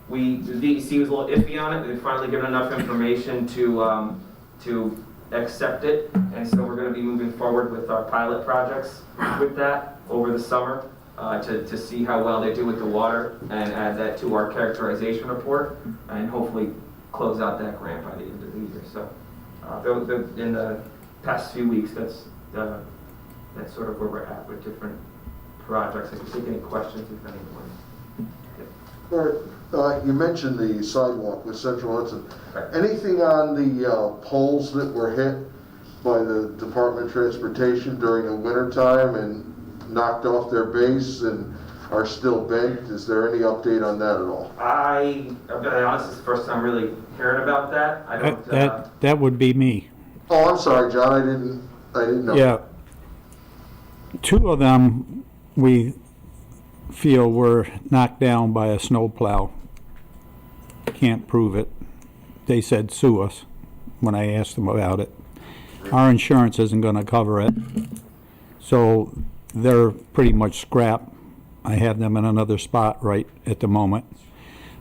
The DEC was a little iffy on it. They've finally given enough information to accept it, and so we're going to be moving forward with our pilot projects with that over the summer to see how well they do with the water and add that to our characterization report, and hopefully close out that grant by the end of the year. So in the past few weeks, that's sort of where we're at with different projects. I can take any questions if anyone. All right, you mentioned the sidewalk with Central Hudson. Anything on the poles that were hit by the Department of Transportation during the winter time and knocked off their base and are still bent? Is there any update on that at all? I'm going to be honest, it's the first time really hearing about that. I don't. That would be me. Oh, I'm sorry, John. I didn't know. Yeah. Two of them we feel were knocked down by a snowplow. Can't prove it. They said sue us when I asked them about it. Our insurance isn't going to cover it. So they're pretty much scrap. I have them in another spot right at the moment.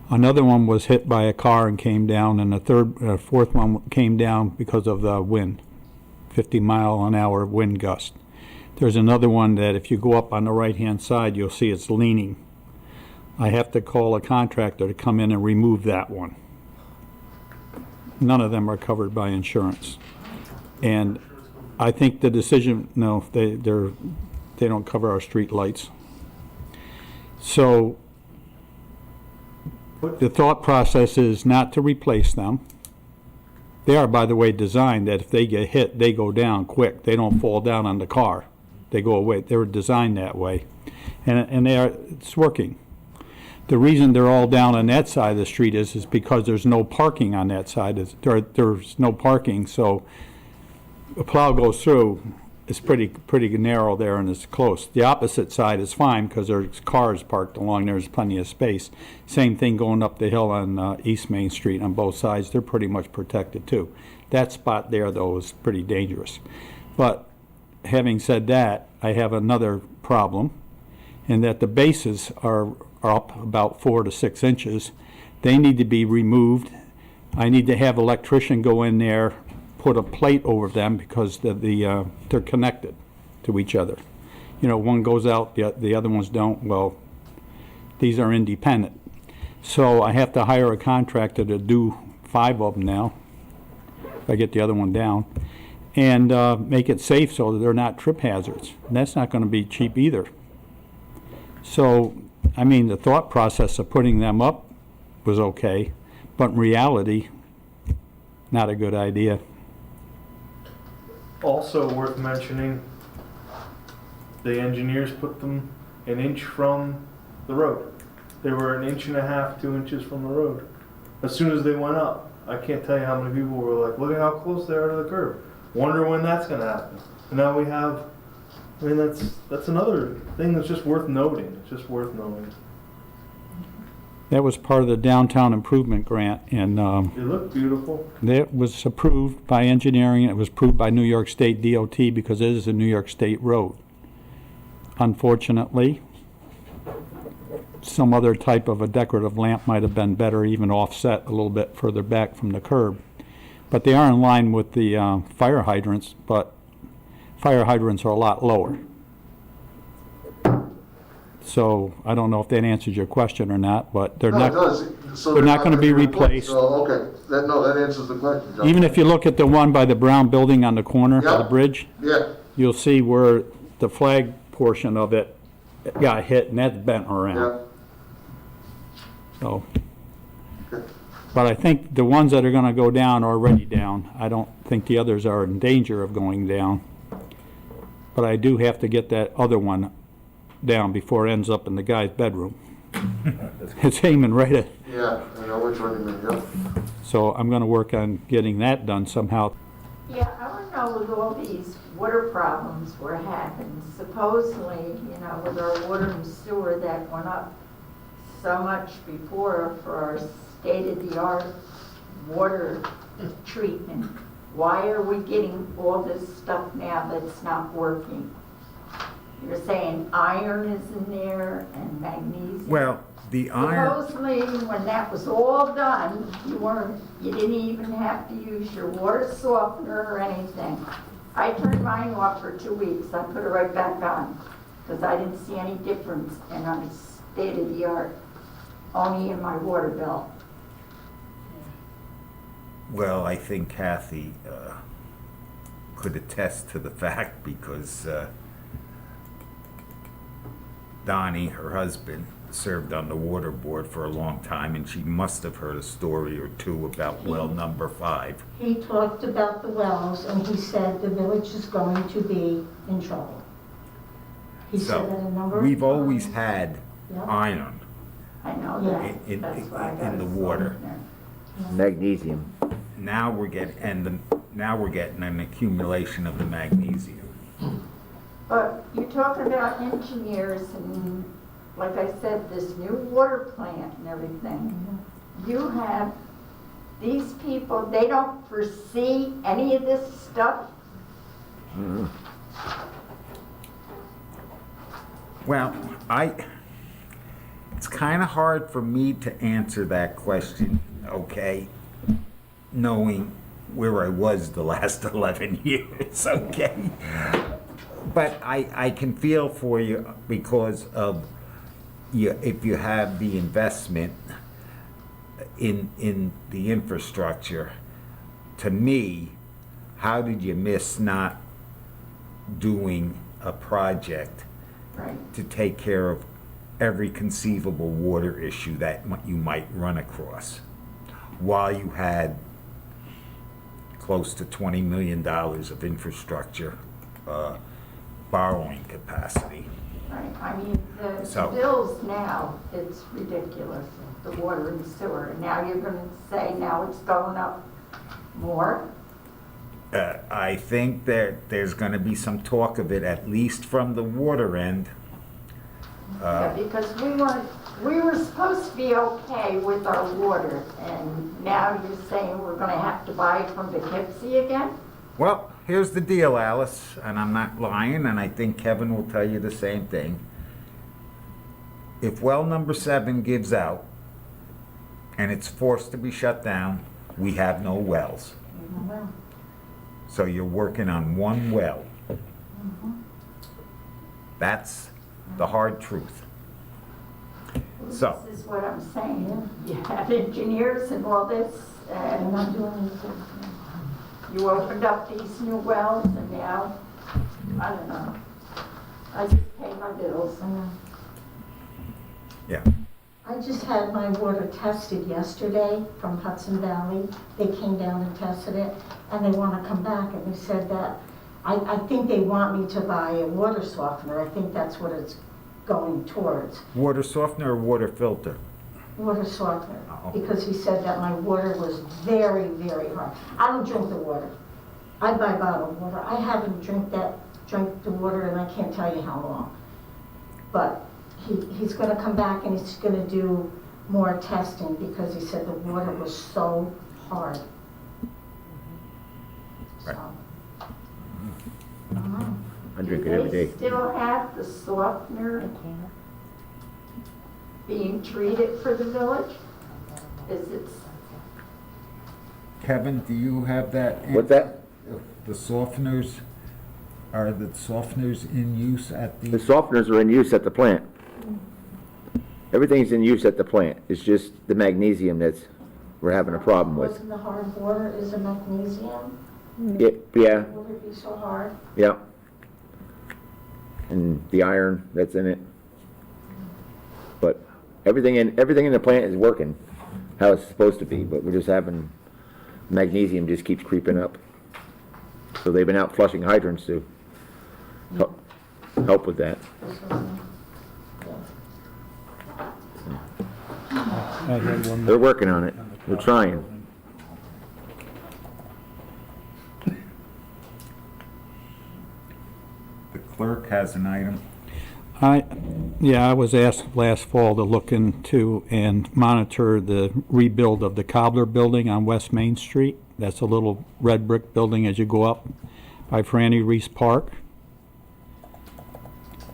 Another one was hit by a car and came down, and the fourth one came down because of the wind, 50-mile-an-hour wind gust. There's another one that if you go up on the right-hand side, you'll see it's leaning. I have to call a contractor to come in and remove that one. None of them are covered by insurance. And I think the decision, no, they don't cover our street lights. So the thought process is not to replace them. They are, by the way, designed that if they get hit, they go down quick. They don't fall down on the car. They go away. They were designed that way. And it's working. The reason they're all down on that side of the street is because there's no parking on that side. There's no parking, so a plow goes through. It's pretty narrow there, and it's close. The opposite side is fine because there's cars parked along there. There's plenty of space. Same thing going up the hill on East Main Street on both sides. They're pretty much protected too. That spot there, though, is pretty dangerous. But having said that, I have another problem in that the bases are up about 4 to 6 inches. They need to be removed. I need to have an electrician go in there, put a plate over them because they're connected to each other. You know, one goes out, the other ones don't. Well, these are independent. So I have to hire a contractor to do 5 of them now, if I get the other one down, and make it safe so that they're not trip hazards. And that's not going to be cheap either. So, I mean, the thought process of putting them up was okay, but in reality, not a good idea. Also worth mentioning, the engineers put them an inch from the road. They were 1.5 inches, 2 inches from the road. As soon as they went up, I can't tell you how many people were like, look at how close they are to the curb. Wonder when that's gonna happen. And now we have, I mean, that's another thing that's just worth noting. It's just worth noting. That was part of the downtown improvement grant, and It looked beautiful. that was approved by engineering. It was approved by New York State DOT because it is a New York State road. Unfortunately, some other type of a decorative lamp might have been better, even offset a little bit further back from the curb. But they are in line with the fire hydrants, but fire hydrants are a lot lower. So I don't know if that answers your question or not, but they're No, not. it does. So they're not going to be replaced. replaced. So, okay, that answers the question, John. Even if you look at the one by the brown building on the corner of the Yeah. bridge, Yeah, you'll see where the flag portion of it got hit, and that's bent around. yeah. So, but I think the ones that are going to go down are already down. I don't think the others are in danger of going down. But I do have to get that other one down before it ends up in the guy's bedroom. It's aiming right at. Yeah, I know which one you mean, yeah. So I'm going to work on getting that done somehow. Yeah, I want to know with all these water problems we're having, supposedly, you know, with our water and sewer that went up so much before for our state-of-the-art water treatment, why are we getting all this stuff now that's not working? You're saying iron is in there and magnesium? Well, the iron, Supposedly, when that was all done, you didn't even have to use your water softener or anything. I turned mine off for 2 weeks. I put it right back on because I didn't see any difference in our state-of-the-art, only in my water bill. well, I think Kathy could attest to the fact because Donnie, her husband, served on the water board for a long time, and she must have heard a story or two about well number 5. He talked about the wells, and he said the village is going to be in trouble. He said that a number of We've always times. had Yeah. iron I know Yeah. that. That's why I got in the it water. softener. Magnesium. Now we're getting an accumulation of the magnesium. But you're talking about engineers and, like I said, this new water plant and everything. You have these people, they don't foresee any of this stuff? Well, it's kind of hard for me to answer that question, okay? Knowing where I was the last 11 years, okay? But I can feel for you because of, if you have the investment in the infrastructure, to me, how did you miss not doing a project to take care of every conceivable water issue that you might run across while you had close to $20 million of infrastructure borrowing capacity? Right, I mean, the So- bills now, it's ridiculous, the water and sewer. And now you're gonna say now it's going up more? I think that there's going to be some talk of it, at least from the water end. Yeah, because we were supposed to be okay with our water, and now you're saying we're gonna have to buy it from Poughkeepsie again? Well, here's the deal, Alice, and I'm not lying, and I think Kevin will tell you the same thing. If well number 7 gives out and it's forced to be shut down, we have no wells. So you're working on one well. That's the hard truth. So, This is what I'm saying. You have engineers and all this, and you opened up these new wells, and now, I don't know. I just pay my bills. yeah. I just had my water tested yesterday from Hudson Valley. They came down and tested it, and they want to come back, and they said that, I think they want me to buy a water softener. I think that's what it's going towards, Water softener or water filter? water softener. Oh. Because he said that my water was very, very hard. I don't drink the water. I buy bottled water. I haven't drank the water, and I can't tell you how long. But he's going to come back and he's going to do more testing because he said the water was so hard. Right. So, I don't know. I drink it every Do day. they still have the softener being treated for the village? Is it, Kevin, do you have that? What's that? The softeners, are the softeners in use at The the? softeners are in use at the plant. Everything's in use at the plant. It's just the magnesium that's we're having a problem with. Wasn't the hard water, is it magnesium? Yeah, Would it be so hard? yeah. And the iron that's in it. But everything in the plant is working how it's supposed to be, but we're just having magnesium just keeps creeping up. So they've been out flushing hydrants to help with that. I had one They're working on it. We're trying. The clerk has an item. I was asked last fall to look into and monitor the rebuild of the Cobbler Building on West Main Street. That's a little red brick building as you go up by Franny Reese Park.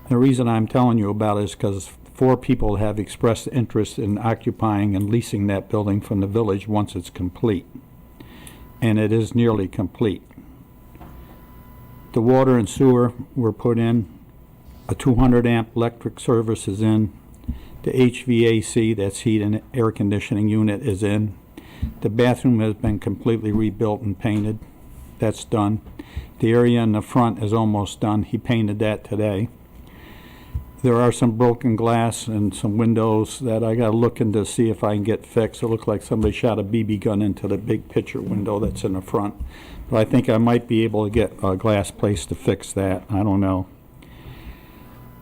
The reason I'm telling you about it is because 4 people have expressed interest in occupying and leasing that building from the village once it's complete. And it is nearly complete. The water and sewer were put in. A 200 amp electric service is in. The HVAC, that's heat and air conditioning unit, is in. The bathroom has been completely rebuilt and painted. That's done. The area in the front is almost done. He painted that today. There are some broken glass and some windows that I gotta look into to see if I can get fixed. It looked like somebody shot a BB gun into the big picture window that's in the front. But I think I might be able to get a glass place to fix that. I don't know.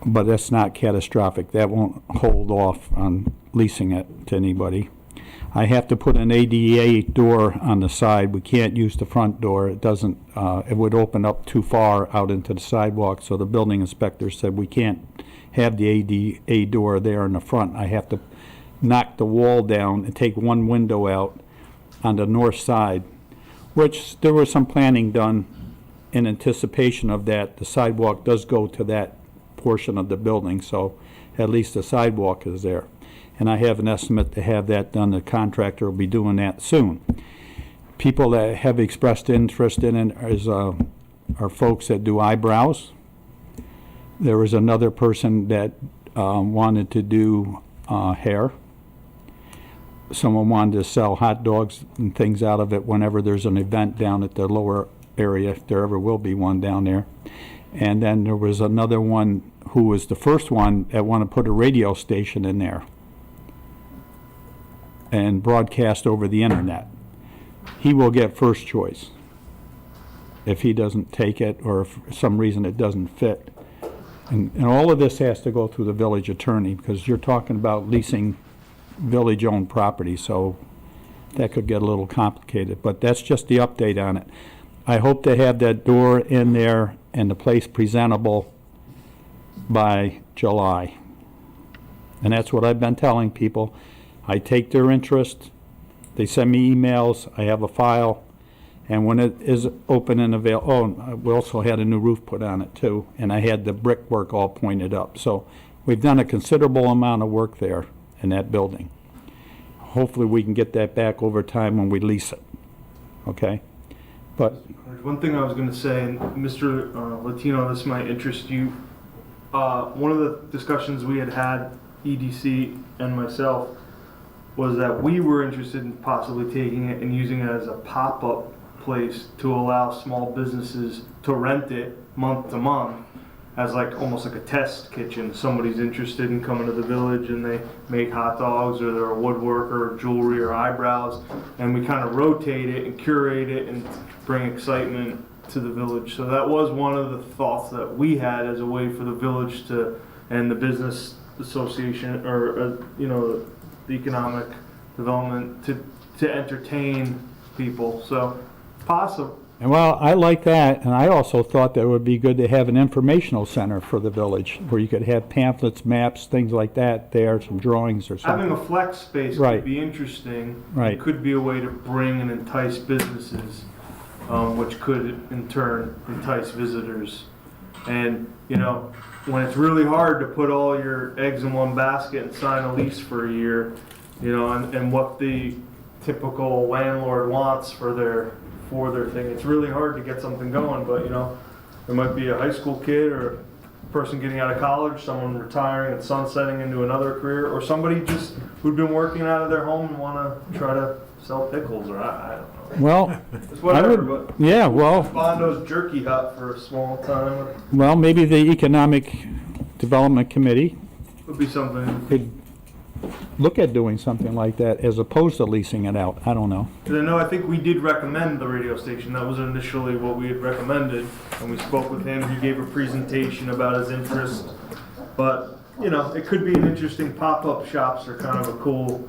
But that's not catastrophic. That won't hold off on leasing it to anybody. I have to put an ADA door on the side. We can't use the front door. It doesn't, it would open up too far out into the sidewalk, so the building inspector said we can't have the ADA door there in the front. I have to knock the wall down and take one window out on the north side, which there was some planning done in anticipation of that. The sidewalk does go to that portion of the building, so at least the sidewalk is there. and I have an estimate to have that done. The contractor will be doing that soon. People that have expressed interest in it are folks that do eyebrows. There was another person that wanted to do hair. Someone wanted to sell hot dogs and things out of it whenever there's an event down at the lower area, if there ever will be one down there. And then there was another one who was the first one that wanted to put a radio station in there and broadcast over the internet. He will get first choice if he doesn't take it or if for some reason it doesn't fit. And all of this has to go through the village attorney because you're talking about leasing village-owned property, so that could get a little complicated. But that's just the update on it. I hope to have that door in there and the place presentable by July. And that's what I've been telling people. I take their interest, they send me emails, I have a file, and when it is open and available, we also had a new roof put on it too, and I had the brickwork all pointed up. So we've done a considerable amount of work there in that building. Hopefully we can get that back over time when we lease it, okay? But One thing I was going to say, and Mr. Latino, this might interest you. One of the discussions we had, EDC and myself, was that we were interested in possibly taking it and using it as a pop-up place to allow small businesses to rent it month to month as like almost like a test kitchen. Somebody's interested in coming to the village and they make hot dogs or they're a woodworker, jewelry or eyebrows, and we kind of rotate it and curate it and bring excitement to the village. So that was one of the thoughts that we had as a way for the village to, and the business association or you know, the economic development to entertain people. So possible. And well, I like that, and I also thought that it would be good to have an informational center for the village where you could have pamphlets, maps, things like that there, some drawings or something. Having a flex space Right. could be interesting. Right. It could be a way to bring and entice businesses, which could in turn entice visitors. And, you know, when it's really hard to put all your eggs in one basket and sign a lease for a year, you know, and what the typical landlord wants for their thing, it's really hard to get something going. But, you know, there might be a high school kid or a person getting out of college, someone retiring and sunsetting into another career, or somebody just who'd been working out of their home and want to try to sell pickles, or I don't know. Well, It's whatever, I would, but yeah, well, Bondo's Jerky Hut for a small time well, maybe the Economic Development Committee would be something. could look at doing something like that as opposed to leasing it out. I don't know. Because I know, I think we did recommend the radio station. That was initially what we had recommended, and we spoke with him. He gave a presentation about his interest. But, you know, it could be an interesting pop-up shops are kind of a cool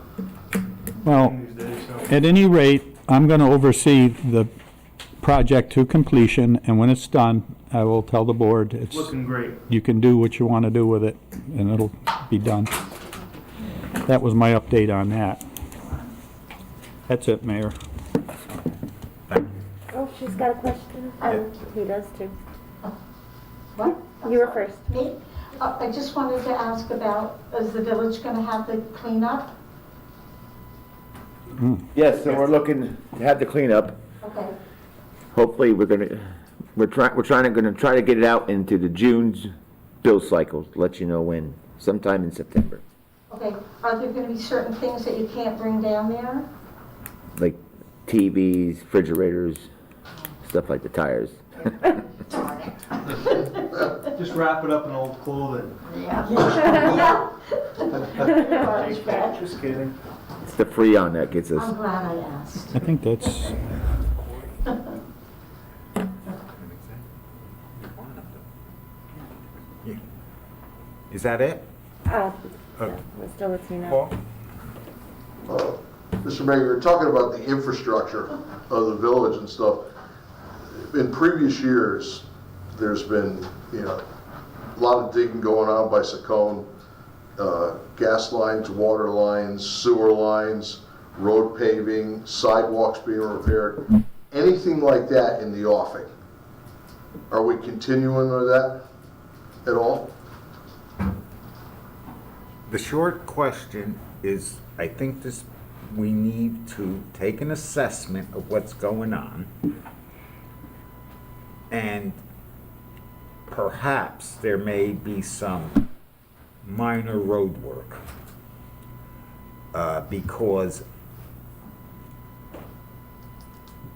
Well, thing these days. So. at any rate, I'm going to oversee the project to completion, and when it's done, I will tell the board it's Looking great. you can do what you want to do with it, and it'll be done. That was my update on that. That's it, Mayor. Oh, she's got a question. He does too. What? You were first. Me? I just wanted to ask about, is the village gonna have the cleanup? Yes, so we're looking to have the cleanup. Okay. Hopefully, we're trying to get it out into the June's bill cycle, to let you know when, sometime in September. Okay, are there gonna be certain things that you can't bring down there? Like TVs, refrigerators, stuff like the tires. Just wrap it up in old clothing. Yeah. Just kidding. It's the Freon that gets us. I'm glad I asked. I think that's, Is that it? Yeah, we're still listening now. Mr. Mayor, you're talking about the infrastructure of the village and stuff. In previous years, there's been, you know, a lot of digging going on by Saccone, gas lines, water lines, sewer lines, road paving, sidewalks being repaired, anything like that in the offing. Are we continuing with that at all? The short question is, I think we need to take an assessment of what's going on. And perhaps there may be some minor road work. Because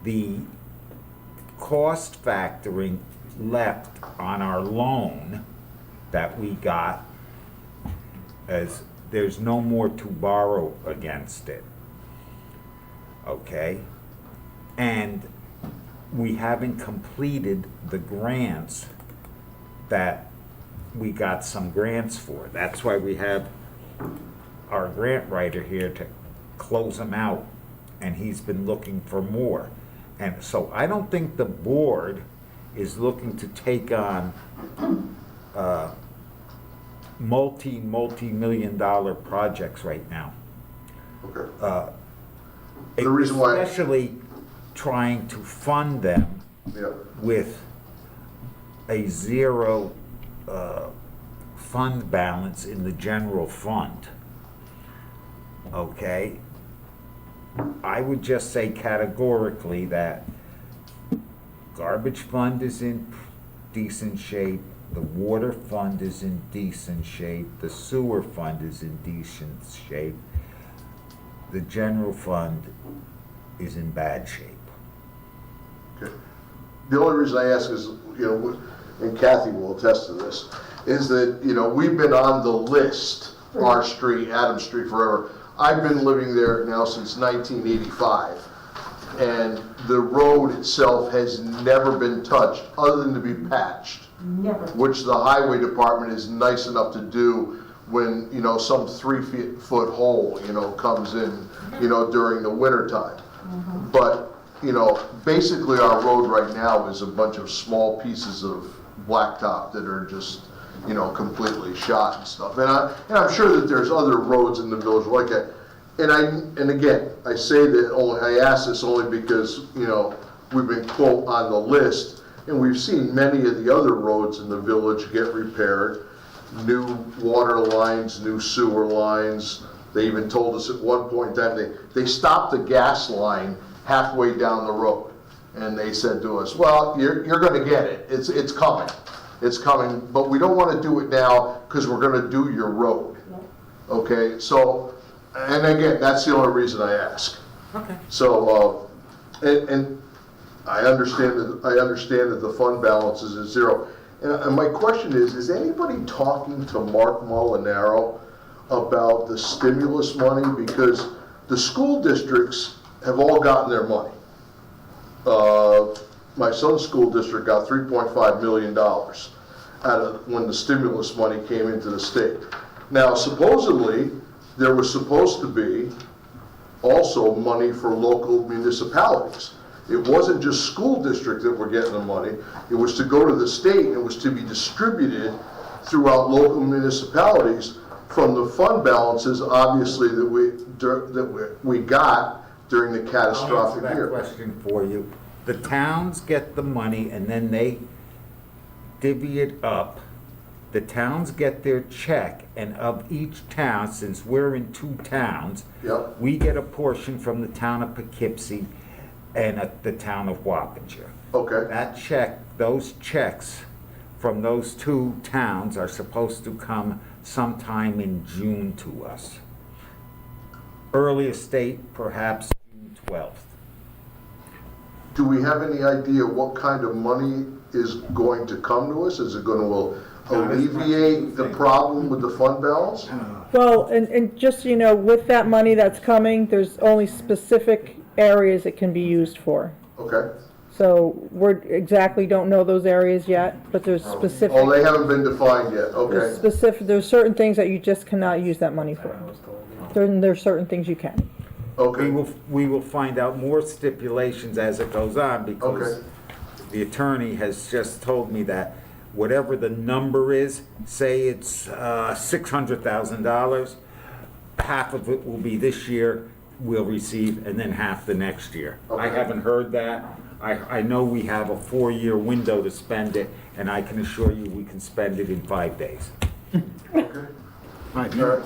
the cost factoring left on our loan that we got, as there's no more to borrow against it. Okay? And we haven't completed the grants that we got some grants for. That's why we have our grant writer here to close them out, and he's been looking for more. And so I don't think the board is looking to take on multi-million dollar projects right now. Okay. The reason why, especially trying to fund them yeah, with a zero fund balance in the general fund. Okay? I would just say categorically that garbage fund is in decent shape, the water fund is in decent shape, the sewer fund is in decent shape, the general fund is in bad shape. okay. The only reason I ask is, you know, and Kathy will attest to this, is that, you know, we've been on the list, our street, Adams Street, forever. I've been living there now since 1985, and the road itself has never been touched other than to be patched. Never. Which the highway department is nice enough to do when, you know, some 3-foot hole, you know, comes in, you know, during the winter time. But, you know, basically our road right now is a bunch of small pieces of blacktop that are just, you know, completely shot and stuff. And I'm sure that there's other roads in the village like that. And again, I say that only, I ask this only because, you know, we've been quote on the list, and we've seen many of the other roads in the village get repaired. New water lines, new sewer lines. They even told us at one point in time, they stopped the gas line halfway down the road. And they said to us, well, you're gonna get it, it's coming. It's coming, but we don't want to do it now because we're going to do your road. Okay, so, and again, that's the only reason I ask. Okay. So, and I understand that the fund balance is at zero. And my question is anybody talking to Mark Molinaro about the stimulus money? Because the school districts have all gotten their money. My son's school district got $3.5 million out of when the stimulus money came into the state. Now, supposedly, there was supposed to be also money for local municipalities. It wasn't just school districts that were getting the money. It was to go to the state, and it was to be distributed throughout local municipalities from the fund balances, obviously, that we got during the catastrophic year. I'll answer that question for you. The towns get the money and then they divvy it up. The towns get their check, and of each town, since we're in 2 towns, Yep. we get a portion from the town of Poughkeepsie and the town of Wappinger. Okay. That check, those checks from those 2 towns are supposed to come sometime in June to us. Earliest date, perhaps June 12th. Do we have any idea what kind of money is going to come to us? Is it going to alleviate the problem with the fund balance? Well, and just, so you know, with that money that's coming, there's only specific areas it can be used for. Okay. So exactly don't know those areas yet, but there's specific. Oh, they haven't been defined yet, okay. There's certain things that you just cannot use that money for. There's certain things you can. Okay. We will find out more stipulations as it goes on, because the attorney has just told me that whatever the number is, say it's $600,000, half of it will be this year, we'll receive, and then half the next year. I haven't heard that. I know we have a 4-year window to spend it, and I can assure you we can spend it in 5 days. Okay. All right.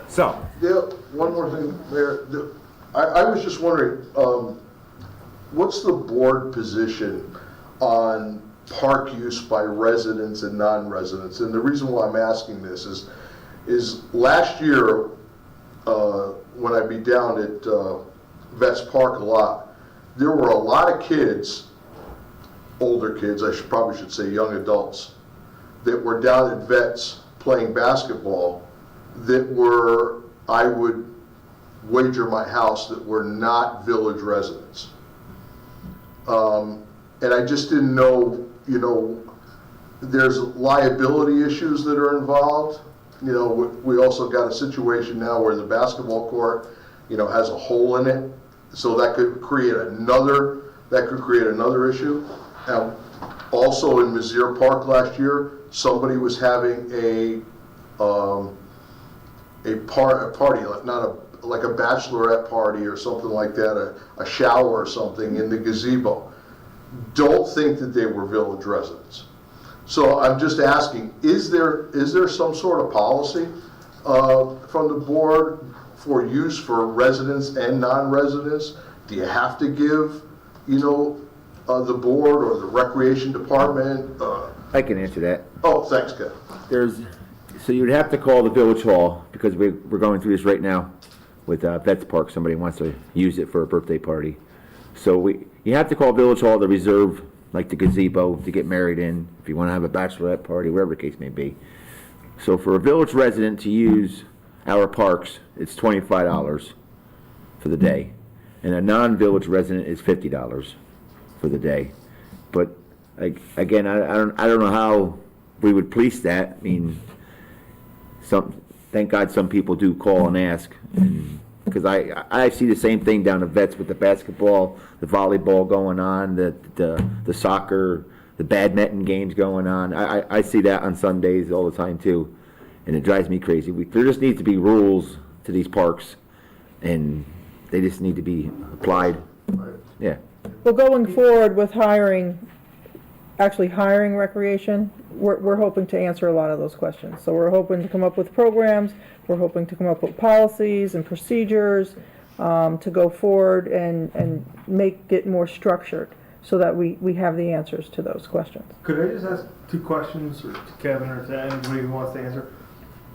So, Yeah, one more thing, Mayor. I was just wondering, what's the board position on park use by residents and non-residents? And the reason why I'm asking this is last year, when I'd be down at Vets Park a lot, there were a lot of kids, older kids, probably should say young adults, that were down at Vets playing basketball that were, I would wager my house, that were not village residents. And I just didn't know, you know, there's liability issues that are involved. You know, we also got a situation now where the basketball court, you know, has a hole in it. So that could create another issue. Also in Mizzier Park last year, somebody was having a party, like a bachelorette party or something like that, a shower or something in the gazebo. Don't think that they were village residents. So I'm just asking, is there some sort of policy from the board for use for residents and non-residents? Do you have to give, you know, the board or the recreation department? I can answer that. Oh, thanks, Ken. So you'd have to call the village hall, because we're going through this right now with Vets Park. Somebody wants to use it for a birthday party. So you have to call village hall to reserve, like the gazebo, to get married in, if you want to have a bachelorette party, wherever the case may be. So for a village resident to use our parks, it's $25 for the day. And a non-village resident is $50 for the day. But again, I don't know how we would police that. I mean, thank God some people do call and ask, because I see the same thing down at Vets with the basketball, the volleyball going on, the soccer, the badminton games going on. I see that on Sundays all the time too, and it drives me crazy. There just needs to be rules to these parks, and they just need to be applied. Yeah. Well, going forward with actually hiring recreation, we're hoping to answer a lot of those questions. So we're hoping to come up with programs, we're hoping to come up with policies and procedures to go forward and make it more structured so that we have the answers to those questions. Could I just ask two questions to Kevin or to anybody who wants to answer?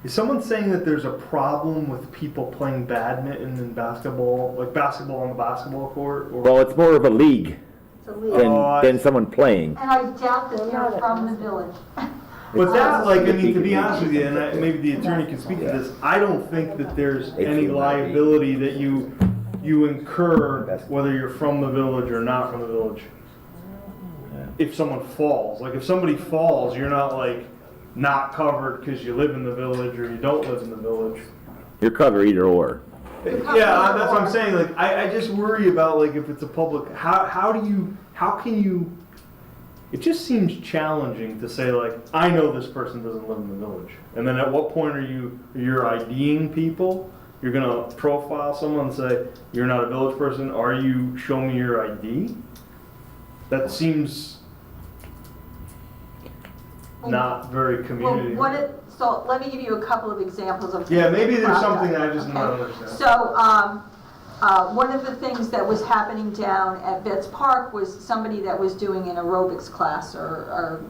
Is someone saying that there's a problem with people playing badminton and basketball, like basketball on the basketball court? Or? Well, it's more of a league It's a league. than someone playing. And I doubt that they're from the village. But that, like, I mean, to be honest with you, and maybe the attorney can speak to this, I don't think that there's any liability that you incur whether you're from the village or not from the village. If someone falls, like if somebody falls, you're not like not covered because you live in the village or you don't live in the village. You're covered either or. Yeah, that's what I'm saying. Like, I just worry about, like, if it's a public, how can you, it just seems challenging to say, like, I know this person doesn't live in the village. And then at what point you're IDing people? You're gonna profile someone and say, you're not a village person, are you, show me your ID? That seems not very community. So let me give you a couple of examples of. Yeah, maybe there's that something cropped up, I just don't understand. So, one of the things that was happening down at Vets Park was somebody that was doing an aerobics class or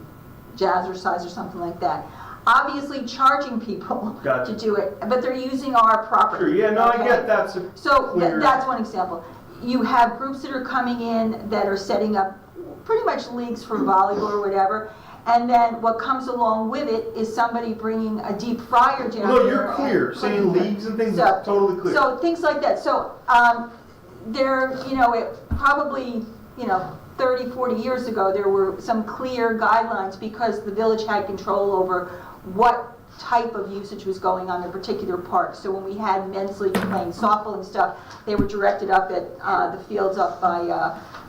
jazzercise or something like that. Obviously charging people Gotcha. to do it, but they're using our property. Sure, yeah, no, okay? I get that. So that's one example. You have groups that are coming in that are setting up pretty much leagues for volleyball or whatever. And then what comes along with it is somebody bringing a deep fryer down. No, you're clear. Saying leagues and things is totally clear. So things like that. So there, you know, it probably, 30, 40 years ago, there were some clear guidelines because the village had control over what type of usage was going on in a particular park. So when we had men's league playing softball and stuff, they were directed up at the fields up by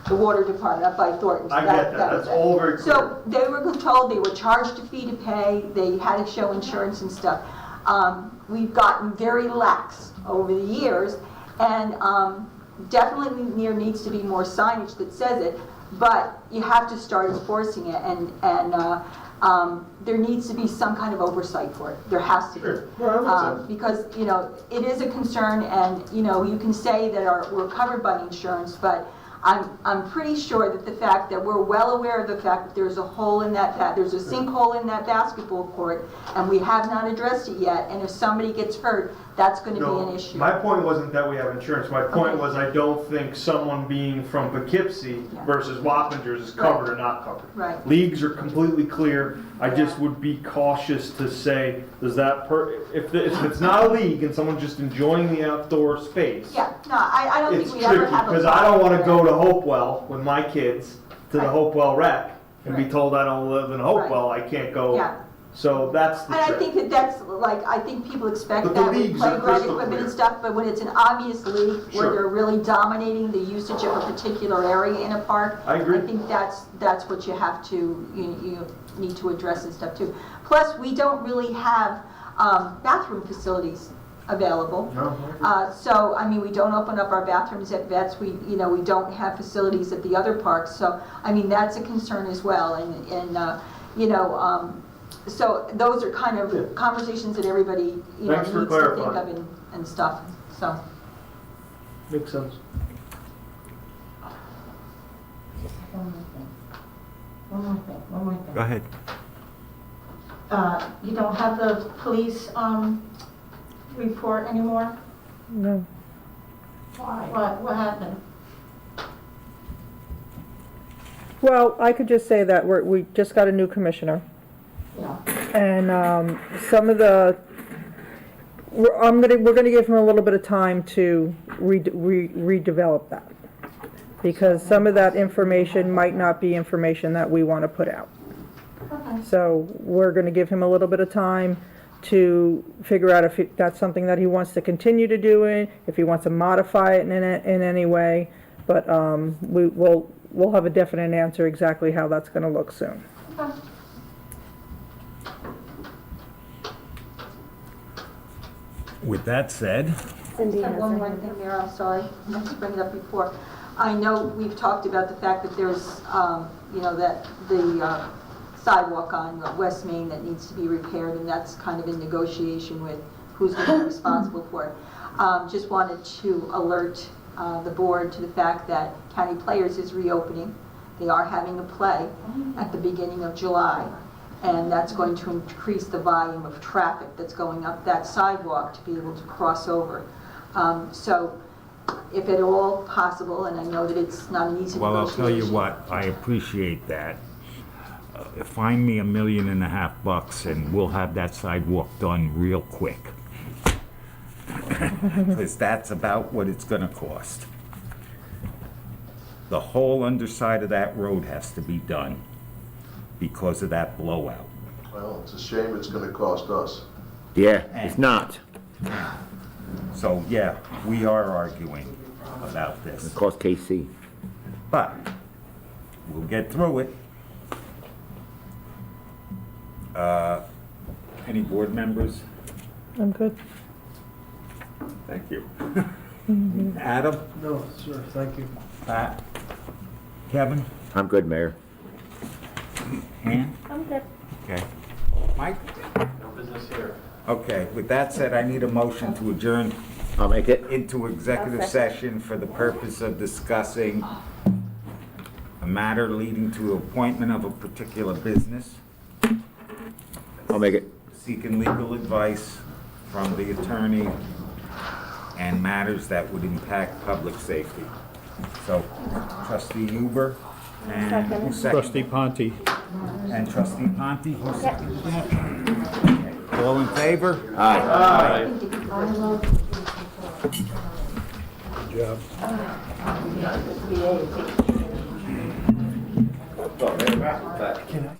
the water department, up by Thornton. So I get that. That's all very clear. So they were told, they were charged a fee to pay, they had to show insurance and stuff. We've gotten very lax over the years, and definitely there needs to be more signage that says it, but you have to start enforcing it. And there needs to be some kind of oversight for it. There has to be. Sure. Well, that makes sense. Because, you know, it is a concern, and, you know, you can say that we're covered by insurance, but I'm pretty sure that the fact that we're well aware of the fact that there's a hole in there's a sinkhole in that basketball court, and we have not addressed it yet, and if somebody gets hurt, that's gonna be an issue. My point wasn't that we have insurance. My point Okay. was I don't think someone being from Poughkeepsie Yeah. versus Wappingers is covered or not covered. Right. Leagues are completely clear. I just would be cautious to say, does that if it's not a league and someone's just enjoying the outdoor space, Yeah, no, I don't it's think we ever tricky, have a. because I don't want to problem go with to Hopewell with my kids to the Right. Hopewell rec and be Right. told I don't live in Hopewell, I can't that. go. Yeah, So that's the and I trick. think that's, like, I think people expect But the that with leagues are playground crystal equipment and clear. stuff, but when it's an obvious league where Sure. they're really dominating the usage of a particular area in a park, I agree. I think that's what you have to, you need to address and stuff too. Plus, we don't really have bathroom facilities available. No. So, I mean, we don't open up our bathrooms at vets, we don't have facilities at the other parks, so, I mean, that's a concern as well, so those are kind of conversations that everybody, Thanks needs for to think clarifying. of and stuff, so. Makes sense. One more thing. Go ahead. You don't have the police, report anymore? No. Why? What happened? Well, I could just say that we just got a new commissioner. Yeah. And some of the, we're gonna give him a little bit of time to redevelop that. Because some of that information might not be information that we want to put out. Okay. So we're gonna give him a little bit of time to figure out if that's something that he wants to continue to do, if he wants to modify it in any way. But we'll have a definite answer exactly how that's gonna look soon. Okay. With that said, Cindy Just have has one her more hand thing, Mayor, I'm sorry, I meant to bring it up before. I know we've talked about the fact that there's, that the sidewalk on West Main that needs to be repaired, and that's kind of in negotiation with who's going to be responsible for it. Just wanted to alert the board to the fact that County Players is reopening. They are having a play at the beginning of July, and that's going to increase the volume of traffic that's going up that sidewalk to be able to cross over. So if at all possible, and I know that it's not an easy well, I'll negotiation. tell you what, I appreciate that. Find me $1.5 million and we'll have that sidewalk done real quick. Because that's about what it's gonna cost. The whole underside of that road has to be done because of that blowout. Well, it's a shame it's gonna cost us. Yeah, it's not. So, yeah, we are arguing about this. It cost KC. But we'll get through it. Any board members? I'm good. Thank you. Adam? No, sir, thank you. Pat? Kevin? I'm good, Mayor. Ann? I'm good. Okay. Mike? No business here. Okay, with that said, I need a motion to adjourn I'll make it. into executive I'll second. session for the purpose of discussing a matter leading to appointment of a particular business, I'll make it. seeking legal advice from the attorney, and matters that would impact public safety. So trustee Huber and who seconded? Trustee Ponte. And trustee Ponte, who seconded that? Okay. All in favor? Aye. Good job. Can I?